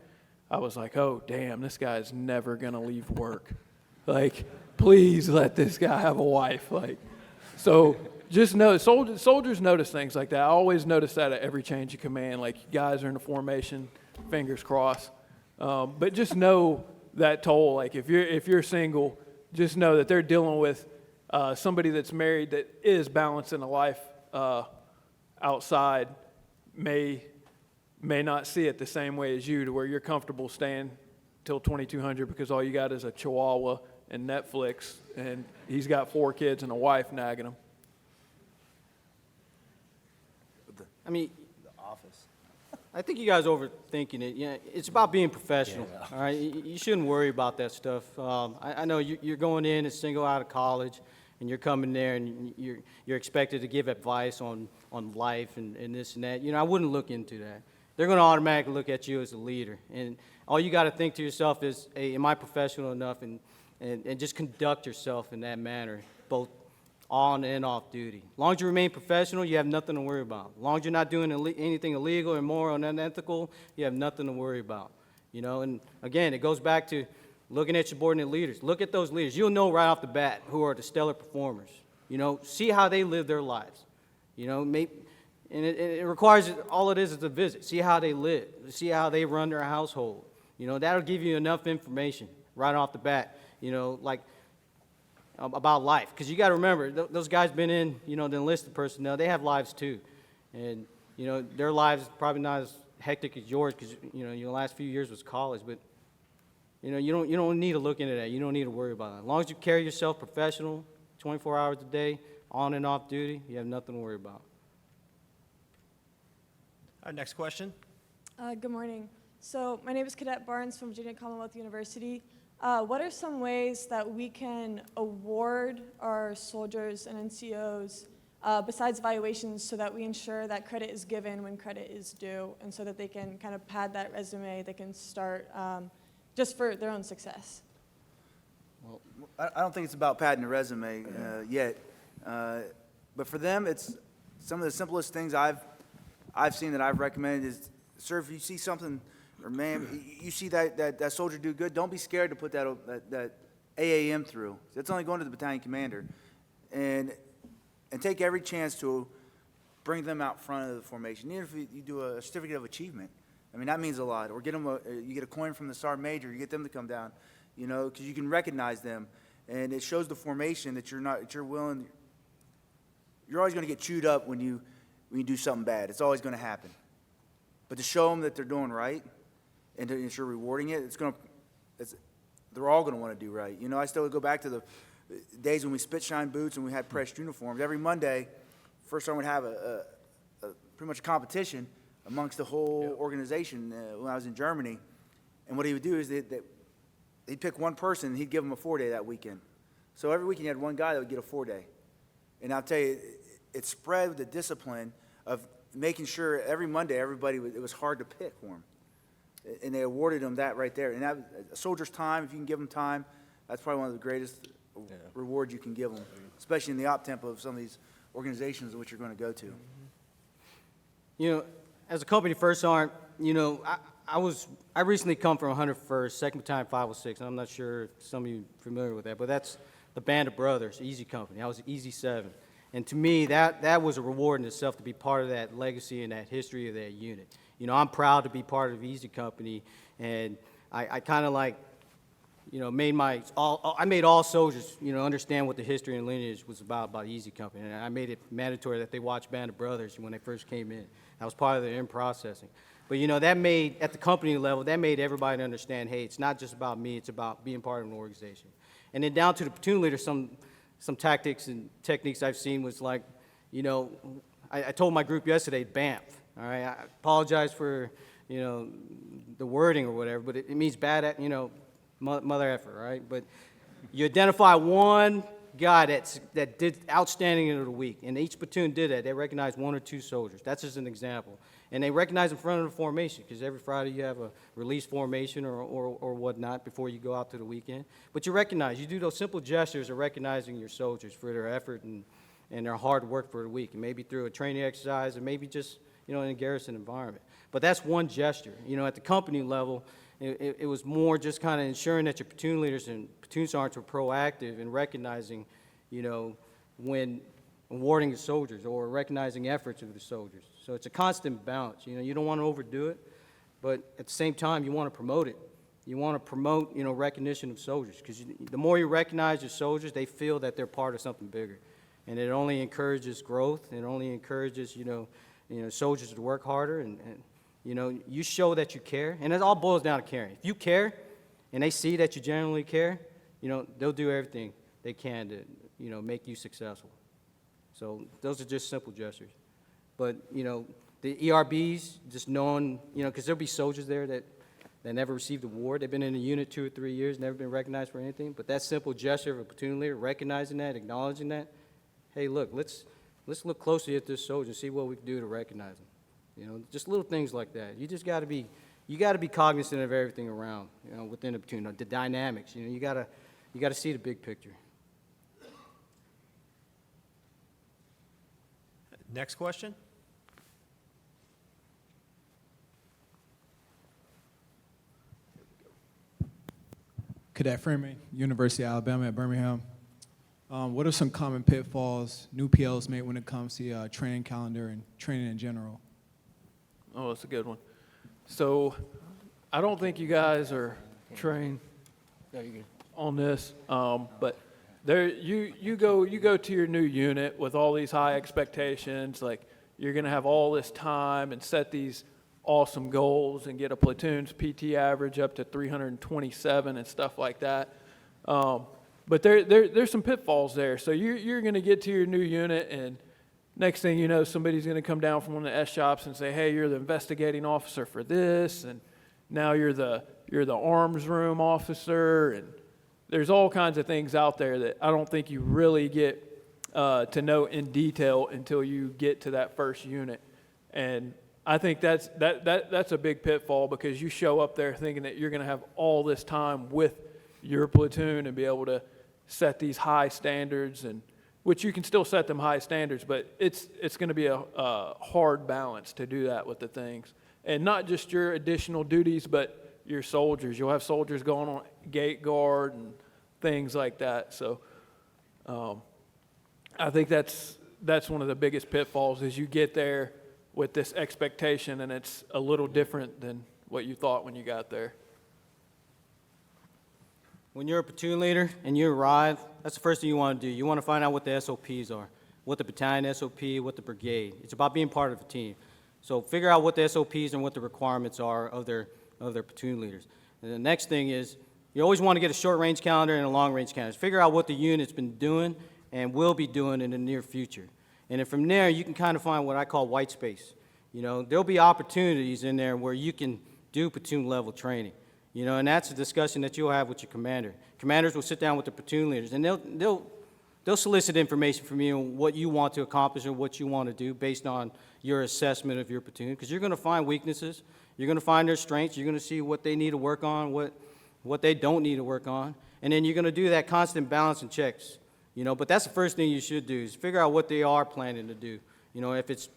I was like, oh, damn, this guy's never going to leave work. Like, please let this guy have a wife. Like, so just know, soldiers notice things like that. I always notice that at every change of command, like guys are in a formation, fingers crossed. But just know that toll, like if you're single, just know that they're dealing with somebody that's married that is balancing a life outside, may not see it the same way as you, to where you're comfortable staying till 2200 because all you got is a Chihuahua and Netflix, and he's got 4 kids and a wife nagging him. I mean, I think you guys are overthinking it. Yeah, it's about being professional. All right, you shouldn't worry about that stuff. I know you're going in as single out of college, and you're coming there and you're expected to give advice on life and this and that. You know, I wouldn't look into that. They're going to automatically look at you as a leader, and all you got to think to yourself is, hey, am I professional enough, and just conduct yourself in that manner, both on and off duty. As long as you remain professional, you have nothing to worry about. As long as you're not doing anything illegal, immoral, and unethical, you have nothing to worry about. You know, and again, it goes back to looking at subordinate leaders. Look at those leaders. You'll know right off the bat who are the stellar performers. You know, see how they live their lives. You know, and it requires, all it is a visit. See how they live. See how they run their household. You know, that'll give you enough information right off the bat, you know, like about life. Because you got to remember, those guys been in, you know, the enlisted personnel, they have lives too. And, You know, their lives probably not as hectic as yours because, you know, your last few years was college, but, you know, you don't need to look into that. You don't need to worry about it. As long as you carry yourself professional, 24 hours a day, on and off duty, you have nothing to worry about. Our next question. Good morning. So my name is Cadet Barnes from Virginia Commonwealth University. What are some ways that we can award our soldiers and NCOs besides evaluations so that we ensure that credit is given when credit is due and so that they can kind of pad that resume, they can start just for their own success? Well, I don't think it's about padding the resume yet, but for them, it's some of the simplest things I've seen that I've recommended is, sir, if you see something, or ma'am, you see that soldier do good, don't be scared to put that AAM through. That's only going to the battalion commander, and take every chance to bring them out front of the formation. Even if you do a certificate of achievement, I mean, that means a lot. Or get them you get a coin from the sergeant major, you get them to come down, you know, because you can recognize them, and it shows the formation that you're willing. You're always going to get chewed up when you do something bad. It's always going to happen. But to show them that they're doing right, and to ensure rewarding it, they're all going to want to do right. You know, I still go back to the days when we spit shine boots and we had pressed uniforms. Every Monday, first time we'd have a pretty much a competition amongst the whole organization when I was in Germany. And what he would do is he'd pick one person and he'd give them a 4-day that weekend. So every weekend you had one guy that would get a 4-day. And I'll tell you, it spread with the discipline of making sure every Monday it was hard to pick for them. And they awarded them that right there. And that, a soldier's time, if you can give them time, that's probably one of the greatest rewards you can give them, especially in the op tempo of some of these organizations in which you're going to go to. You know, as a company first sergeant, you know, I recently come from 101st, 2nd Battalion 506, and I'm not sure if some of you are familiar with that, but that's the Band of Brothers, Easy Company. I was Easy 7. And to me, that was a reward in itself to be part of that legacy and that history of that unit. You know, I'm proud to be part of Easy Company, and I kind of like, you know, I made all soldiers, you know, understand what the history and lineage was about Easy Company, and I made it mandatory that they watch Band of Brothers when they first came in. That was part of their in-processing. But, you know, that made, at the company level, that made everybody understand, hey, it's not just about me, it's about being part of an organization. And then down to the platoon leader, some tactics and techniques I've seen was like, you know, I told my group yesterday, BAMF, all right? I apologize for, you know, the wording or whatever, but it means bad at, you know, mother effort, right? But you identify one guy that did outstanding of the week, and each platoon did that. They recognized 1 or 2 soldiers. That's just an example. And they recognize in front of the formation, because every Friday you have a release formation or whatnot before you go out to the weekend. But you recognize, you do those simple gestures of recognizing your soldiers for their effort and their hard work for the week, and maybe through a training exercise, and maybe just, you know, in a garrison environment. But that's one gesture. You know, at the company level, it was more just kind of ensuring that your platoon leaders and platoon sergeants were proactive in recognizing, you know, when awarding the soldiers or recognizing efforts of the soldiers. So it's a constant balance. You know, you don't want to overdo it, but at the same time, you want to promote it. You want to promote, you know, recognition of soldiers, because the more you recognize your soldiers, they feel that they're part of something bigger. And it only encourages growth. It only encourages, you know, soldiers to work harder, and you know, you show that you care, and it all boils down to caring. If you care, and they see that you genuinely care, you know, they'll do everything they can to, you know, make you successful. So those are just simple gestures. But, you know, the ERBs, just knowing, you know, because there'll be soldiers there that never received an award. They've been in the unit 2 or 3 years, never been recognized for anything. But that simple gesture of a platoon leader, recognizing that, acknowledging that, hey, look, let's look closely at this soldier and see what we can do to recognize him. You know, just little things like that. You just got to be, cognizant of everything around, you know, within the platoon, the dynamics. You know, you got to see the big picture. Next question. Cadet Freeman, University of Alabama at Birmingham. What are some common pitfalls new PLs make when it comes to training calendar and training in general? Oh, that's a good one. So I don't think you guys are trained on this, but there you go to your new unit with all these high expectations. Like, you're going to have all this time and set these awesome goals and get a platoon's PT average up to 327 and stuff like that. But there's some pitfalls there. So you're going to get to your new unit, and next thing you know, somebody's going to come down from one of the S shops and say, hey, you're the investigating officer for this, and now you're the arms room officer, and there's all kinds of things out there that I don't think you really get to know in detail until you get to that first unit. And I think that's a big pitfall, because you show up there thinking that you're going to have all this time with your platoon and be able to set these high standards, and which you can still set them high standards, but it's going to be a hard balance to do that with the things. And not just your additional duties, but your soldiers. You'll have soldiers going on gate guard and things like that. So I think that's one of the biggest pitfalls, is you get there with this expectation and it's a little different than what you thought when you got there. When you're a platoon leader and you arrive, that's the first thing you want to do. You want to find out what the SOPs are, what the battalion SOP, what the brigade. It's about being part of a team. So figure out what the SOPs and what the requirements are of their platoon leaders. And the next thing is, you always want to get a short-range calendar and a long-range calendar. Figure out what the unit's been doing and will be doing in the near future. And then from there, you can kind of find what I call white space. You know, there'll be opportunities in there where you can do platoon-level training. You know, and that's a discussion that you'll have with your commander. Commanders will sit down with the platoon leaders, and they'll solicit information from you on what you want to accomplish or what you want to do based on your assessment of your platoon, because you're going to find weaknesses, you're going to find their strengths, you're going to see what they need to work on, what they don't need to work on, and then you're going to do that constant balance and checks. You know, but that's the first thing you should do, is figure out what they are planning to do. You know, if it's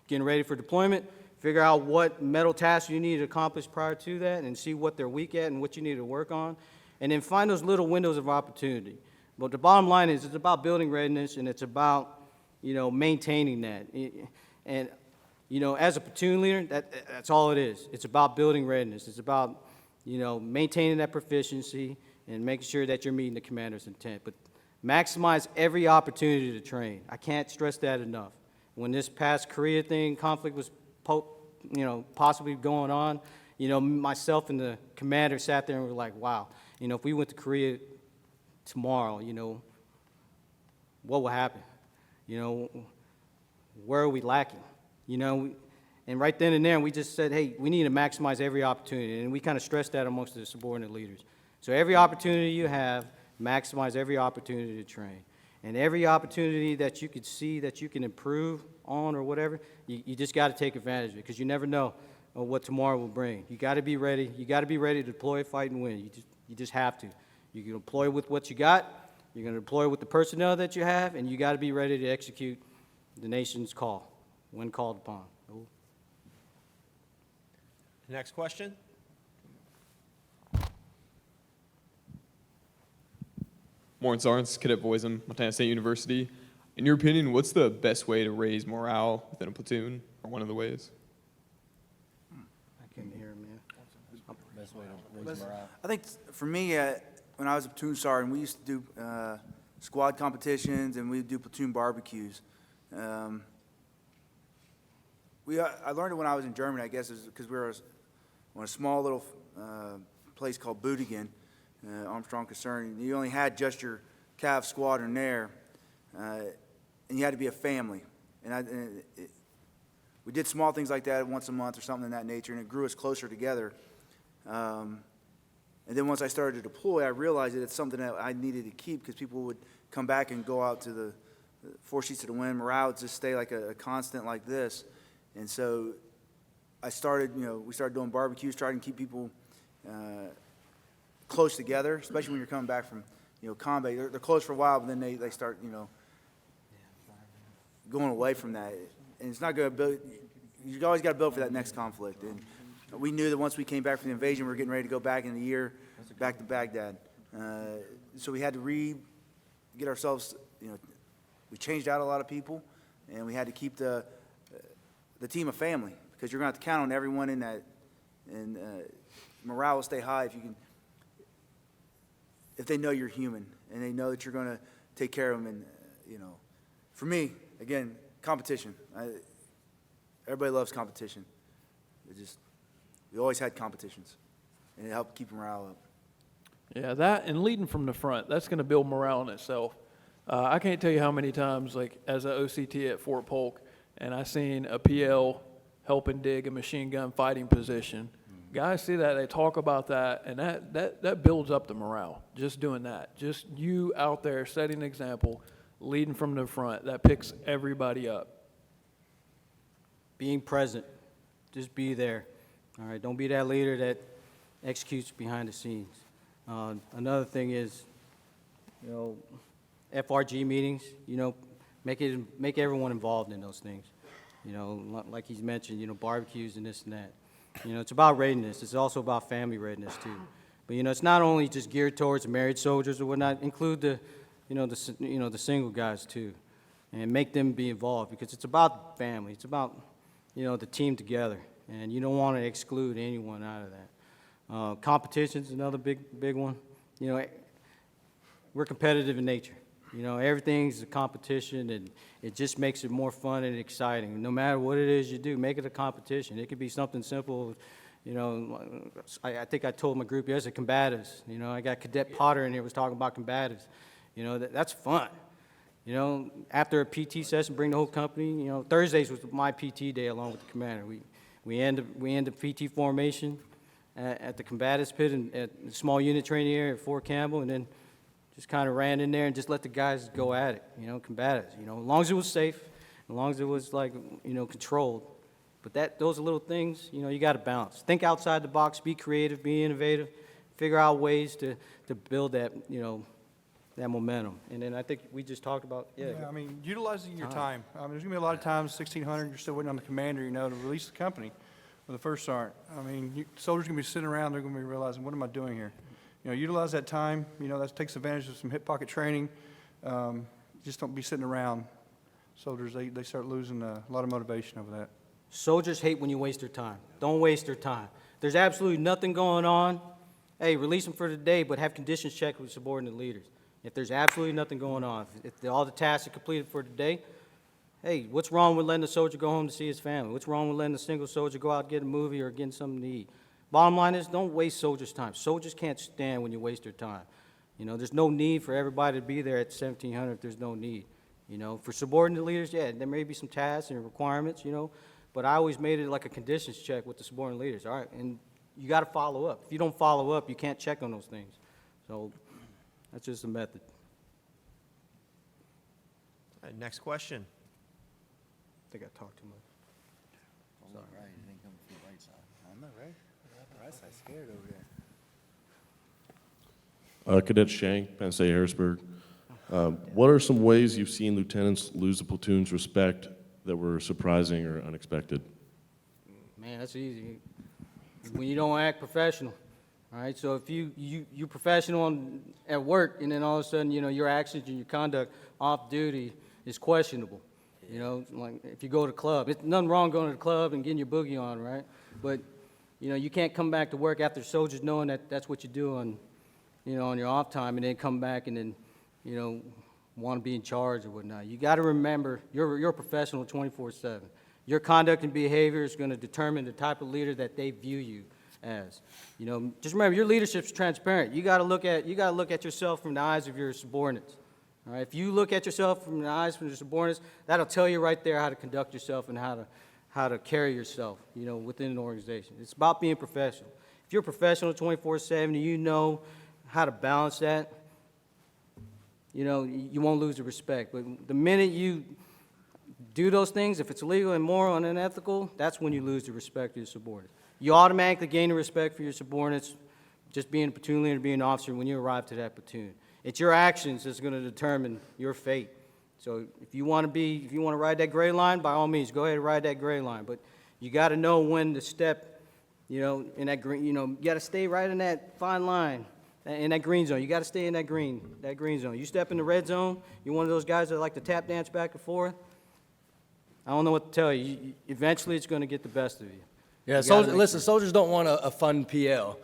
getting ready for deployment, figure out what mental tasks you need to accomplish prior to that, and see what they're weak at and what you need to work on, and then find those little windows of opportunity. But the bottom line is, it's about building readiness, and it's about, you know, maintaining that. And, you know, as a platoon leader, that's all it is. It's about building readiness. It's about, you know, maintaining that proficiency and making sure that you're meeting the commander's intent. But maximize every opportunity to train. I can't stress that enough. When this past Korea conflict was possibly going on, you know, myself and the commander sat there and were like, wow, you know, if we went to Korea tomorrow, you know, what will happen? You know, where are we lacking? You know, and right then and there, we just said, hey, we need to maximize every opportunity, and we kind of stressed that amongst the subordinate leaders. So every opportunity you have, maximize every opportunity to train. And every opportunity that you could see that you can improve on or whatever, you just got to take advantage of it, because you never know what tomorrow will bring. You got to be ready. You got to be ready to deploy, fight, and win. You just have to. You can deploy with what you got. You're going to deploy with the personnel that you have, and you got to be ready to execute the nation's call when called upon. Next question. Morning, Sergeants. Cadet Boysen, Montana State University. In your opinion, what's the best way to raise morale within a platoon, or one of the ways? I couldn't hear him, man. Best way to raise morale. I think for me, when I was a platoon sergeant, we used to do squad competitions, and we'd do platoon barbecues. I learned it when I was in Germany, I guess, because we were on a small little place called Butigen, Armstrong Concern. You only had just your Cav squadron there, and you had to be a family. We did small things like that once a month or something in that nature, and it grew us closer together. And then once I started to deploy, I realized that it's something that I needed to keep, because people would come back and go out to the four sheets of the wind. Morale would just stay like a constant like this. And so we started doing barbecues, trying to keep people close together, especially when you're coming back from, combat. They're close for a while, but then they start, going away from that. And it's not going to build, you always got to build for that next conflict. And we knew that once we came back from the invasion, we were getting ready to go back in the year, back to Baghdad. So we had to get ourselves, we changed out a lot of people, and we had to keep the team a family, because you're going to have to count on everyone in that, and morale will stay high if they know you're human, and they know that you're going to take care of them. And, for me, again, competition. everybody loves competition. We always had competitions, and it helped keep morale up. Yeah, that and leading from the front, that's going to build morale in itself. I can't tell you how many times, like as an OCT at Fort Polk, and I seen a PL helping dig a machine gun fighting position. Guys see that, they talk about that, and that builds up the morale, just doing that. Just you out there setting an example, leading from the front, that picks everybody up. Being present, just be there. All right, don't be that leader that executes behind the scenes. Another thing is, FRG meetings, make everyone involved in those things. Like he's mentioned, barbecues and this and that. It's about readiness. It's also about family readiness too. But it's not only just geared towards married soldiers or whatnot. Include the single guys too, and make them be involved because it's about family. It's about the team together, and you don't want to exclude anyone out of that. Competition's another big one. We're competitive in nature. Everything's a competition, and it just makes it more fun and exciting. No matter what it is you do, make it a competition. It could be something simple. I think I told my group yesterday, combatives. I got Cadet Potter in here was talking about combatives. That's fun. After a PT session, bring the whole company. Thursdays was my PT day along with the commander. We end the PT formation at the combatives pit and at the small unit training area at Fort Campbell, and then just kind of ran in there and just let the guys go at it, combatives, as long as it was safe, as long as it was controlled. But those are little things, you got to balance. Think outside the box, be creative, be innovative, figure out ways to build that, that momentum. And then I think we just talked about, utilizing your time. There's going to be a lot of times, 1600, you're still waiting on the commander, to release the company or the first sergeant. Soldiers going to be sitting around, they're going to be realizing, what am I doing here? Utilize that time. That takes advantage of some hip pocket training. Just don't be sitting around. Soldiers, they start losing a lot of motivation over that. Soldiers hate when you waste their time. Don't waste their time. There's absolutely nothing going on. Hey, release them for the day, but have conditions checked with subordinate leaders. If there's absolutely nothing going on, if all the tasks are completed for the day, hey, what's wrong with letting the soldier go home to see his family? What's wrong with letting a single soldier go out and get a movie or getting something to eat? Bottom line is, don't waste soldiers' time. Soldiers can't stand when you waste their time. There's no need for everybody to be there at 1700 if there's no need. For subordinate leaders, yeah, there may be some tasks and requirements, but I always made it like a conditions check with the subordinate leaders. All right, and you got to follow up. If you don't follow up, you can't check on those things. So that's just a method. All right, next question. I think I talked too much. I'm not right. It didn't come from the right side. I'm not right. Right side's scared over there. Cadet Shank, Penn State Harrisburg. What are some ways you've seen lieutenants lose the platoon's respect that were surprising or unexpected? Man, that's easy. When you don't act professional, all right? So if you're professional at work, and then all of a sudden, your actions and your conduct off duty is questionable. Like if you go to the club, it's nothing wrong going to the club and getting your boogie on, right? But you can't come back to work after soldiers knowing that that's what you do on your off time, and then come back and then, want to be in charge or whatnot. You got to remember, you're a professional 24/7. Your conduct and behavior is going to determine the type of leader that they view you as. Just remember, your leadership's transparent. You got to look at yourself from the eyes of your subordinates. All right, if you look at yourself from the eyes of your subordinates, that'll tell you right there how to conduct yourself and how to carry yourself, within an organization. It's about being professional. If you're a professional 24/7 and you know how to balance that, you won't lose the respect. But the minute you do those things, if it's illegal, immoral, and unethical, that's when you lose the respect of your subordinates. You automatically gain the respect for your subordinates just being a platoon leader, being an officer when you arrive to that platoon. It's your actions that's going to determine your fate. So if you want to ride that gray line, by all means, go ahead and ride that gray line. But you got to know when to step, in that green, you got to stay right in that fine line, in that green zone. You got to stay in that green zone. You step in the red zone, you're one of those guys that like to tap dance back and forth. I don't know what to tell you. Eventually, it's going to get the best of you. Yeah, soldiers don't want a fun PL.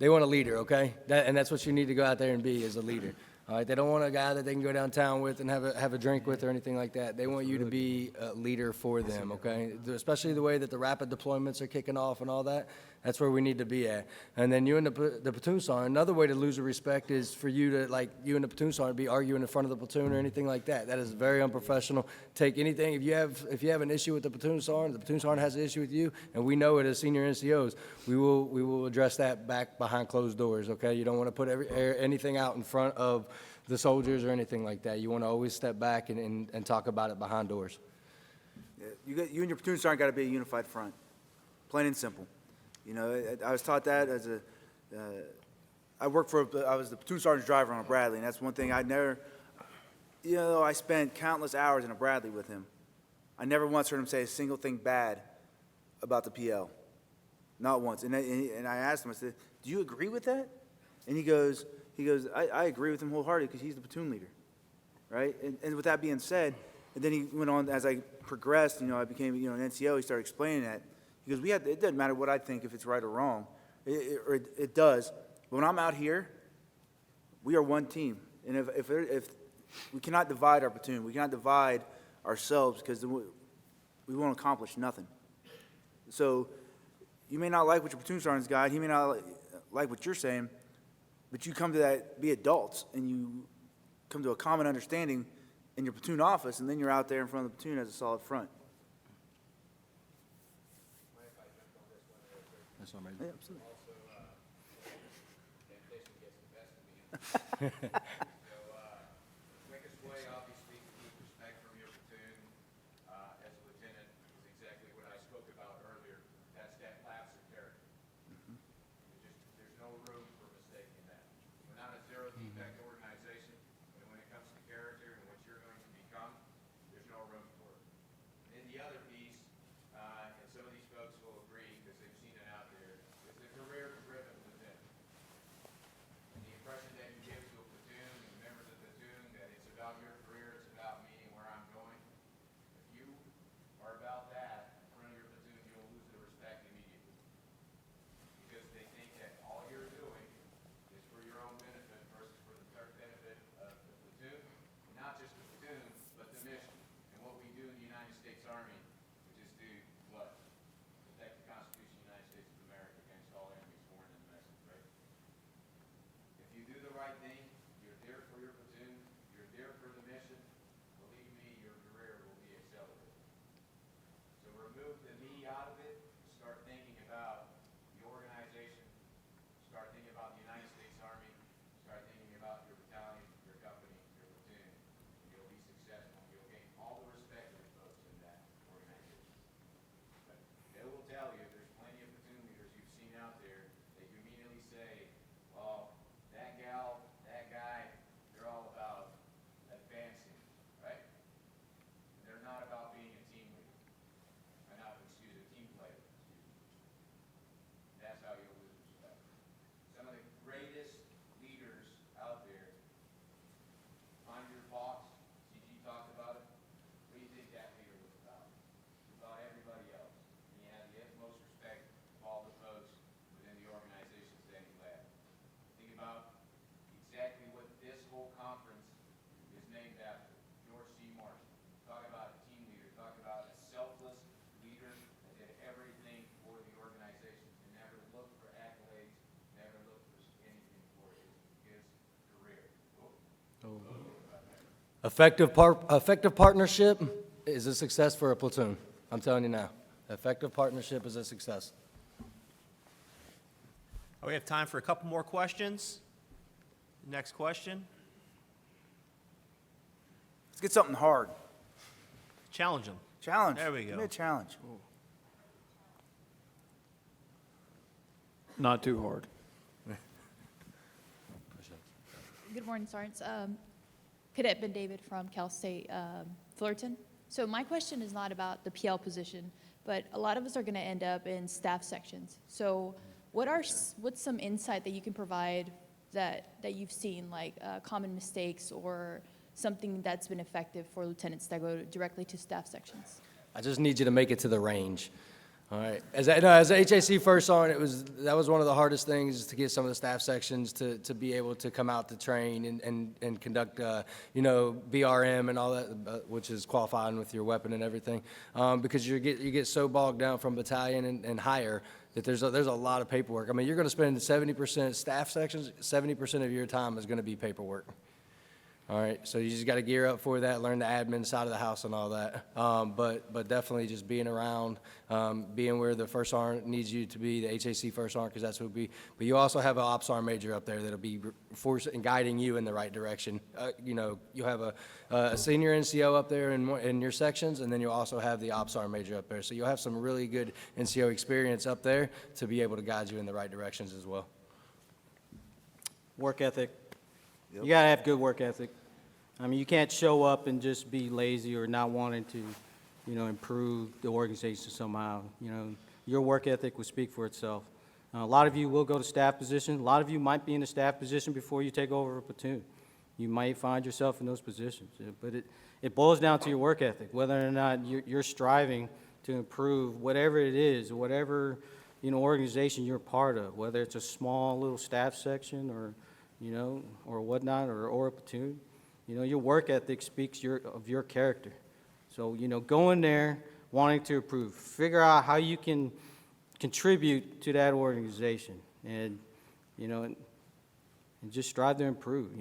They want a leader, okay? And that's what you need to go out there and be as a leader. All right, they don't want a guy that they can go downtown with and have a drink with or anything like that. They want you to be a leader for them, okay? Especially the way that the rapid deployments are kicking off and all that. That's where we need to be at. And then you and the platoon sergeant, another way to lose the respect is for you to, like, you and the platoon sergeant be arguing in front of the platoon or anything like that. That is very unprofessional. Take anything, if you have an issue with the platoon sergeant has an issue with you, and we know it as senior NCOs, we will address that back behind closed doors, okay? You don't want to put anything out in front of the soldiers or anything like that. You want to always step back and talk about it behind doors. Yeah, you and your platoon sergeant got to be a unified front, plain and simple. You know, I was taught that as I was the platoon sergeant's driver on a Bradley, and that's one thing I spent countless hours in a Bradley with him. I never once heard him say a single thing bad about the PL. Not once. And I asked him, I said, do you agree with that? And he goes, I agree with him wholeheartedly because he's the platoon leader, right? And with that being said, and then he went on, as I progressed, I became, an NCO, he started explaining that. He goes, it doesn't matter what I think, if it's right or wrong. It does. But when I'm out here, we are one team. And if we cannot divide our platoon, we cannot divide ourselves because we won't accomplish nothing. So you may not like what your platoon sergeant's got, he may not like what you're saying, but you come to that, be adults, and you come to a common understanding in your platoon office, and then you're out there in front of the platoon as a solid front. That's all right. Yeah, absolutely. Quickest way, obviously, to keep respect from your platoon as a lieutenant is exactly what I spoke about earlier. That's that lapse of character. There's no room for mistake in that. We're not a zero defect organization, but when it comes to character and what you're going to become, there's no room for it. And then the other piece, and some of these folks will agree because they've seen it out there, is the career-driven lieutenant. And the impression that you give to a platoon and the members of the platoon that it's about your career, it's about me and where I'm going. If you are about that in front of your platoon, you'll lose the respect immediately. Because they think that all you're doing is for your own benefit versus for the benefit of the platoon. And not just the platoon, but the mission. And what we do in the United States Army, which is to what? Protect the Constitution of the United States of America against all enemies, foreign and domestic, right? If you do the right thing, you're there for your platoon, you're there for the mission, believe me, your career will be accelerated. So remove the me out of it, start thinking about the organization, start thinking about the United States Army, start thinking about your battalion, your company, your platoon, and you'll be successful. You'll gain all the respect of the folks in that organization. But they will tell you, there's plenty of platoon leaders you've seen out there that you immediately say, well, that gal, that guy, they're all about advancing, right? And they're not about being a team leader. A team player, That's how you'll lose respect. Some of the greatest leaders out there, find your boss, CG talked about it. What do you think that leader was about? He was about everybody else. And he had the utmost respect of all the folks within the organizations that he led. Think about exactly what this whole conference is named after. George C. Marshall. Talk about a team leader. Talk about a selfless leader that did everything for the organization and never looked for accolades, never looked for anything for his career. Effective partnership is a success for a platoon. I'm telling you now. Effective partnership is a success. We have time for a couple more questions. Next question. Let's get something hard. Challenge them. Challenge. There we go. Give me a challenge. Not too hard. Good morning, Sergeants. Cadet Ben David from Cal State Fullerton. So my question is not about the PL position, but a lot of us are going to end up in staff sections. So what's some insight that you can provide that you've seen, like common mistakes or something that's been effective for lieutenants that go directly to staff sections? I just need you to make it to the range. All right. As a HAC first sergeant, that was one of the hardest things to get some of the staff sections to be able to come out to train and conduct, BRM and all that, which is qualifying with your weapon and everything, because you get so bogged down from battalion and higher that there's a lot of paperwork. I mean, you're going to spend 70% staff sections, 70% of your time is going to be paperwork. All right, so you just got to gear up for that, learn the admin side of the house and all that. But definitely just being around, being where the first sergeant needs you to be, the HAC first sergeant, because that's what it would be. But you also have an ops sergeant major up there that'll be forcing and guiding you in the right direction. You'll have a senior NCO up there in your sections, and then you'll also have the ops sergeant major up there. So you'll have some really good NCO experience up there to be able to guide you in the right directions as well. Work ethic. Yep. You gotta have good work ethic. I mean, you can't show up and just be lazy or not wanting to, improve the organization somehow. Your work ethic will speak for itself. A lot of you will go to staff position. A lot of you might be in a staff position before you take over a platoon. You might find yourself in those positions, but it boils down to your work ethic, whether or not you're striving to improve whatever it is, whatever, organization you're part of, whether it's a small little staff section or, or whatnot, or a platoon. Your work ethic speaks of your character. So, go in there wanting to improve. Figure out how you can contribute to that organization and just strive to improve.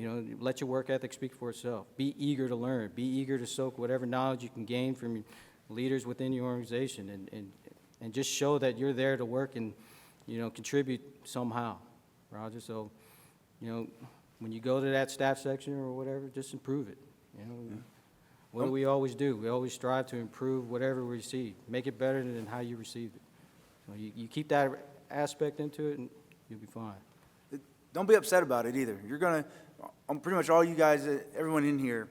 Let your work ethic speak for itself. Be eager to learn. Be eager to soak whatever knowledge you can gain from leaders within your organization and just show that you're there to work and, contribute somehow, Roger. So, when you go to that staff section or whatever, just improve it. What do we always do? We always strive to improve whatever we receive. Make it better than how you received it. So you keep that aspect into it, and you'll be fine. Don't be upset about it either. You're going to, pretty much all you guys, everyone in here,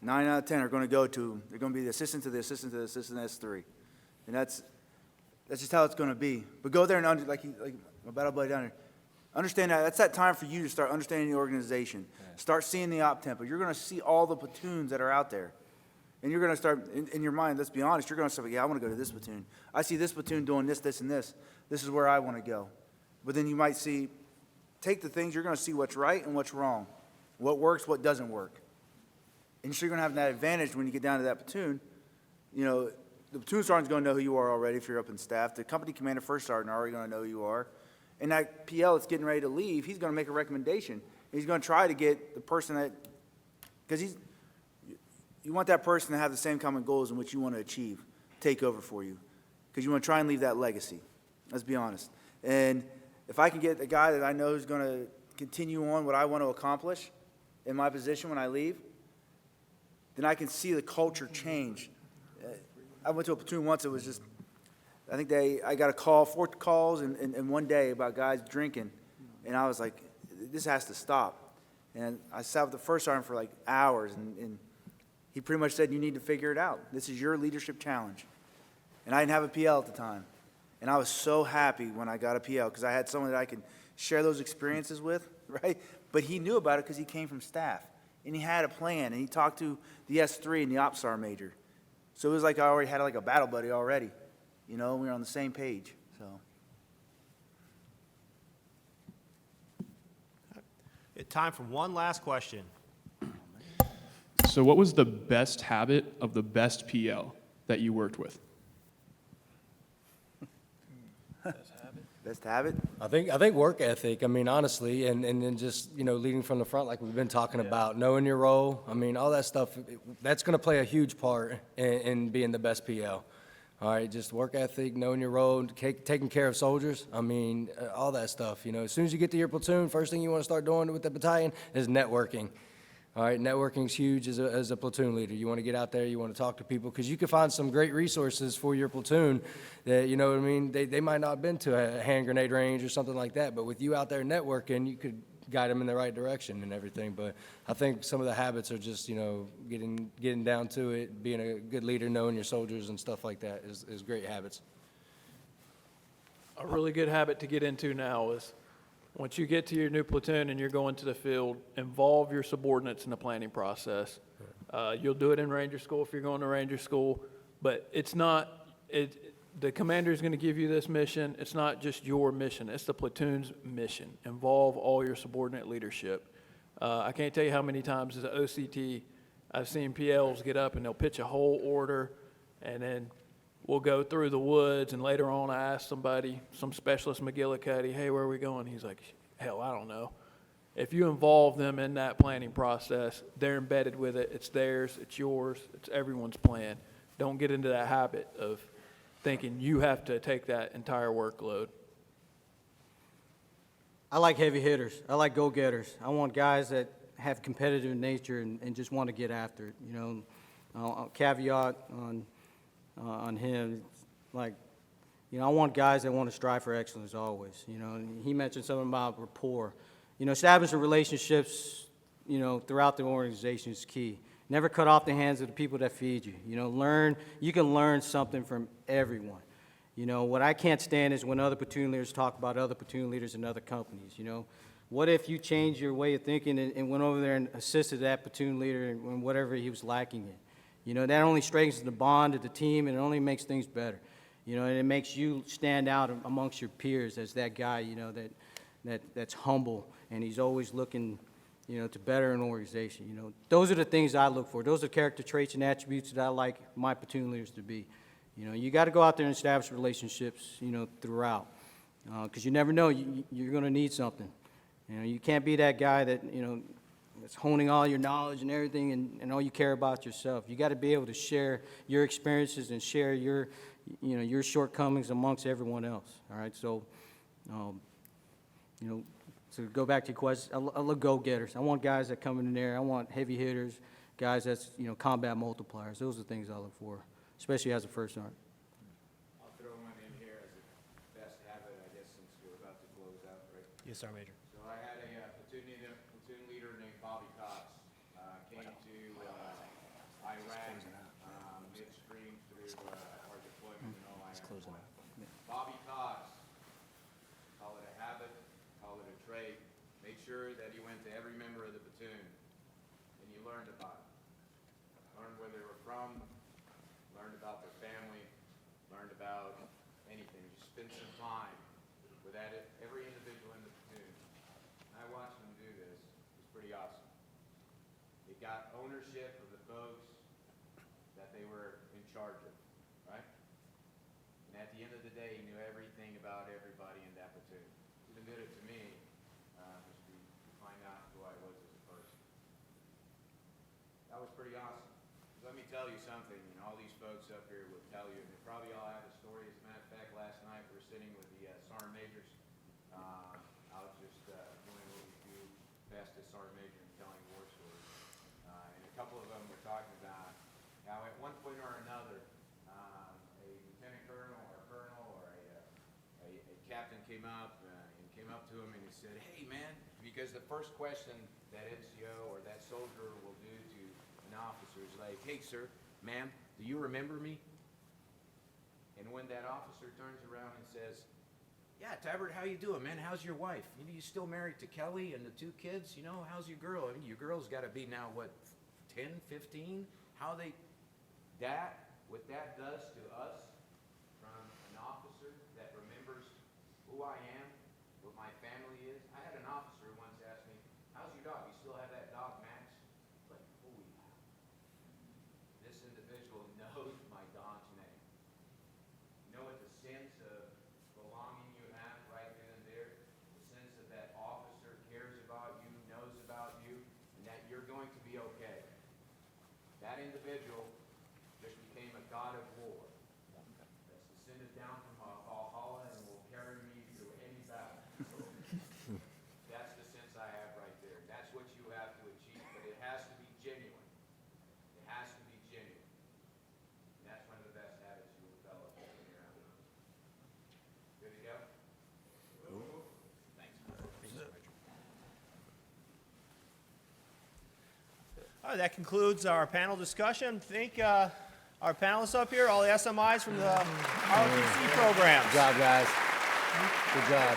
9 out of 10 are going to they're going to be the assistant to the assistant to the assistant S3. And that's just how it's going to be. But go there and, like my battle buddy down here, understand that's that time for you to start understanding the organization. Start seeing the op tempo. You're going to see all the platoons that are out there. And you're going to start, in your mind, let's be honest, you're going to say, yeah, I want to go to this platoon. I see this platoon doing this, this, and this. This is where I want to go. But then you might take the things, you're going to see what's right and what's wrong. What works, what doesn't work. And so you're going to have that advantage when you get down to that platoon. The platoon sergeant's going to know who you are already if you're up in staff. The company commander, first sergeant, are already going to know who you are. And that PL that's getting ready to leave, he's going to make a recommendation. He's going to try to get the person because you want that person to have the same common goals in which you want to achieve, take over for you. Because you want to try and leave that legacy. Let's be honest. And if I can get a guy that I know is going to continue on what I want to accomplish in my position when I leave, then I can see the culture change. I went to a platoon once, it was just, I think I got a call, 4 calls in one day about guys drinking, and I was like, this has to stop. And I sat with the first sergeant for like hours, and he pretty much said, you need to figure it out. This is your leadership challenge. And I didn't have a PL at the time. And I was so happy when I got a PL, because I had someone that I could share those experiences with, right? But he knew about it because he came from staff, and he had a plan, and he talked to the S3 and the ops sergeant major. So it was like I already had like a battle buddy already. We were on the same page, so. Time for one last question. So what was the best habit of the best PL that you worked with? Best habit? I think work ethic, I mean, honestly, and then just, leading from the front like we've been talking about, knowing your role, I mean, all that stuff, that's going to play a huge part in being the best PL. All right, just work ethic, knowing your role, taking care of soldiers, I mean, all that stuff. As soon as you get to your platoon, first thing you want to start doing with the battalion is networking. All right, networking's huge as a platoon leader. You want to get out there, you want to talk to people, because you can find some great resources for your platoon that, they might not have been to a hand grenade range or something like that, but with you out there networking, you could guide them in the right direction and everything. But I think some of the habits are just, getting down to it, being a good leader, knowing your soldiers and stuff like that is great habits. A really good habit to get into now is once you get to your new platoon and you're going to the field, involve your subordinates in the planning process. You'll do it in Ranger School if you're going to Ranger School, but the commander is going to give you this mission. It's not just your mission. It's the platoon's mission. Involve all your subordinate leadership. I can't tell you how many times as an OCT I've seen PLs get up and they'll pitch a whole order, and then we'll go through the woods, and later on I ask somebody, some specialist McGillicuddy, hey, where are we going? He's like, hell, I don't know. If you involve them in that planning process, they're embedded with it. It's theirs, it's yours, it's everyone's plan. Don't get into that habit of thinking you have to take that entire workload. I like heavy hitters. I like go-getters. I want guys that have competitive nature and just want to get after it. You know, I'll caveat on him, like, you know, I want guys that want to strive for excellence always. You know, and he mentioned something about rapport. You know, establishing relationships, you know, throughout the organization is key. Never cut off the hands of the people that feed you. You know, you can learn something from everyone. You know, what I can't stand is when other platoon leaders talk about other platoon leaders in other companies, you know. What if you changed your way of thinking and went over there and assisted that platoon leader in whatever he was lacking in? You know, that only strengthens the bond of the team, and it only makes things better. You know, and it makes you stand out amongst your peers as that guy, you know, that's humble, and he's always looking, you know, to better an organization. You know, those are the things I look for. Those are character traits and attributes that I like my platoon leaders to be. You know, you got to go out there and establish relationships, you know, throughout, because you never know, you're going to need something. You know, you can't be that guy that, you know, that's honing all your knowledge and everything, and all you care about yourself. You got to be able to share your experiences and share your, you know, your shortcomings amongst everyone else. All right, so, you know, to go back to your question, I look go-getters. I want guys that come in there. I want heavy hitters, guys that's, you know, combat multipliers. Those are the things I look for, especially as a first sergeant. I'll throw one in here as a best habit, I guess, since we're about to close out, right? Yes, Sergeant Major. So I had a platoon leader named Bobby Cox. Came to Iraq midstream through our deployment in OIM. Bobby Cox, call it a habit, call it a trait, made sure that he went to every member of the platoon and you learned about it. Learned where they were from, learned about their family, learned about anything. Just spend some time with every individual in the platoon. I watched them do this. It's pretty awesome. They got ownership of the folks that they were in charge of, right? And at the end of the day, he knew everything about everybody in that platoon. Even did it to me, just to find out who I was as a person. That was pretty awesome. Let me tell you something, and all these folks up here will tell you, and they probably all have a story. As a matter of fact, last night we were sitting with the sergeant majors. I was just doing what we do best as sergeant major and telling war stories. And a couple of them were talking about how at one point or another, a lieutenant colonel or a colonel or a captain came up to him and he said, hey man, because the first question that NCO or that soldier will do to an officer is like, hey sir, ma'am, do you remember me? And when that officer turns around and says, yeah, Tabbert, how you doing, man? How's your wife? You still married to Kelly and the 2 kids? You know, how's your girl? I mean, your girl's got to be now, what, 10, 15? What that does to us from an officer that remembers who I am, what my family is. I had an officer once ask me, how's your dog? You still have that dog, Max? It's like, holy cow. This individual knows my dog's name. You know what the sense of belonging you have right then and there? The sense that that officer cares about you, knows about you, and that you're going to be okay. That individual just became a god of war. That's descended down from Valhalla and will carry me through any battle. That's the sense I have right there. That's what you have to achieve, but it has to be genuine. It has to be genuine. And that's one of the best habits you will develop when you're out. Good to go? Thanks. All right, that concludes our panel discussion. Thank our panelists up here, all the SMIs from the ROTC program. Good job, guys. Good job.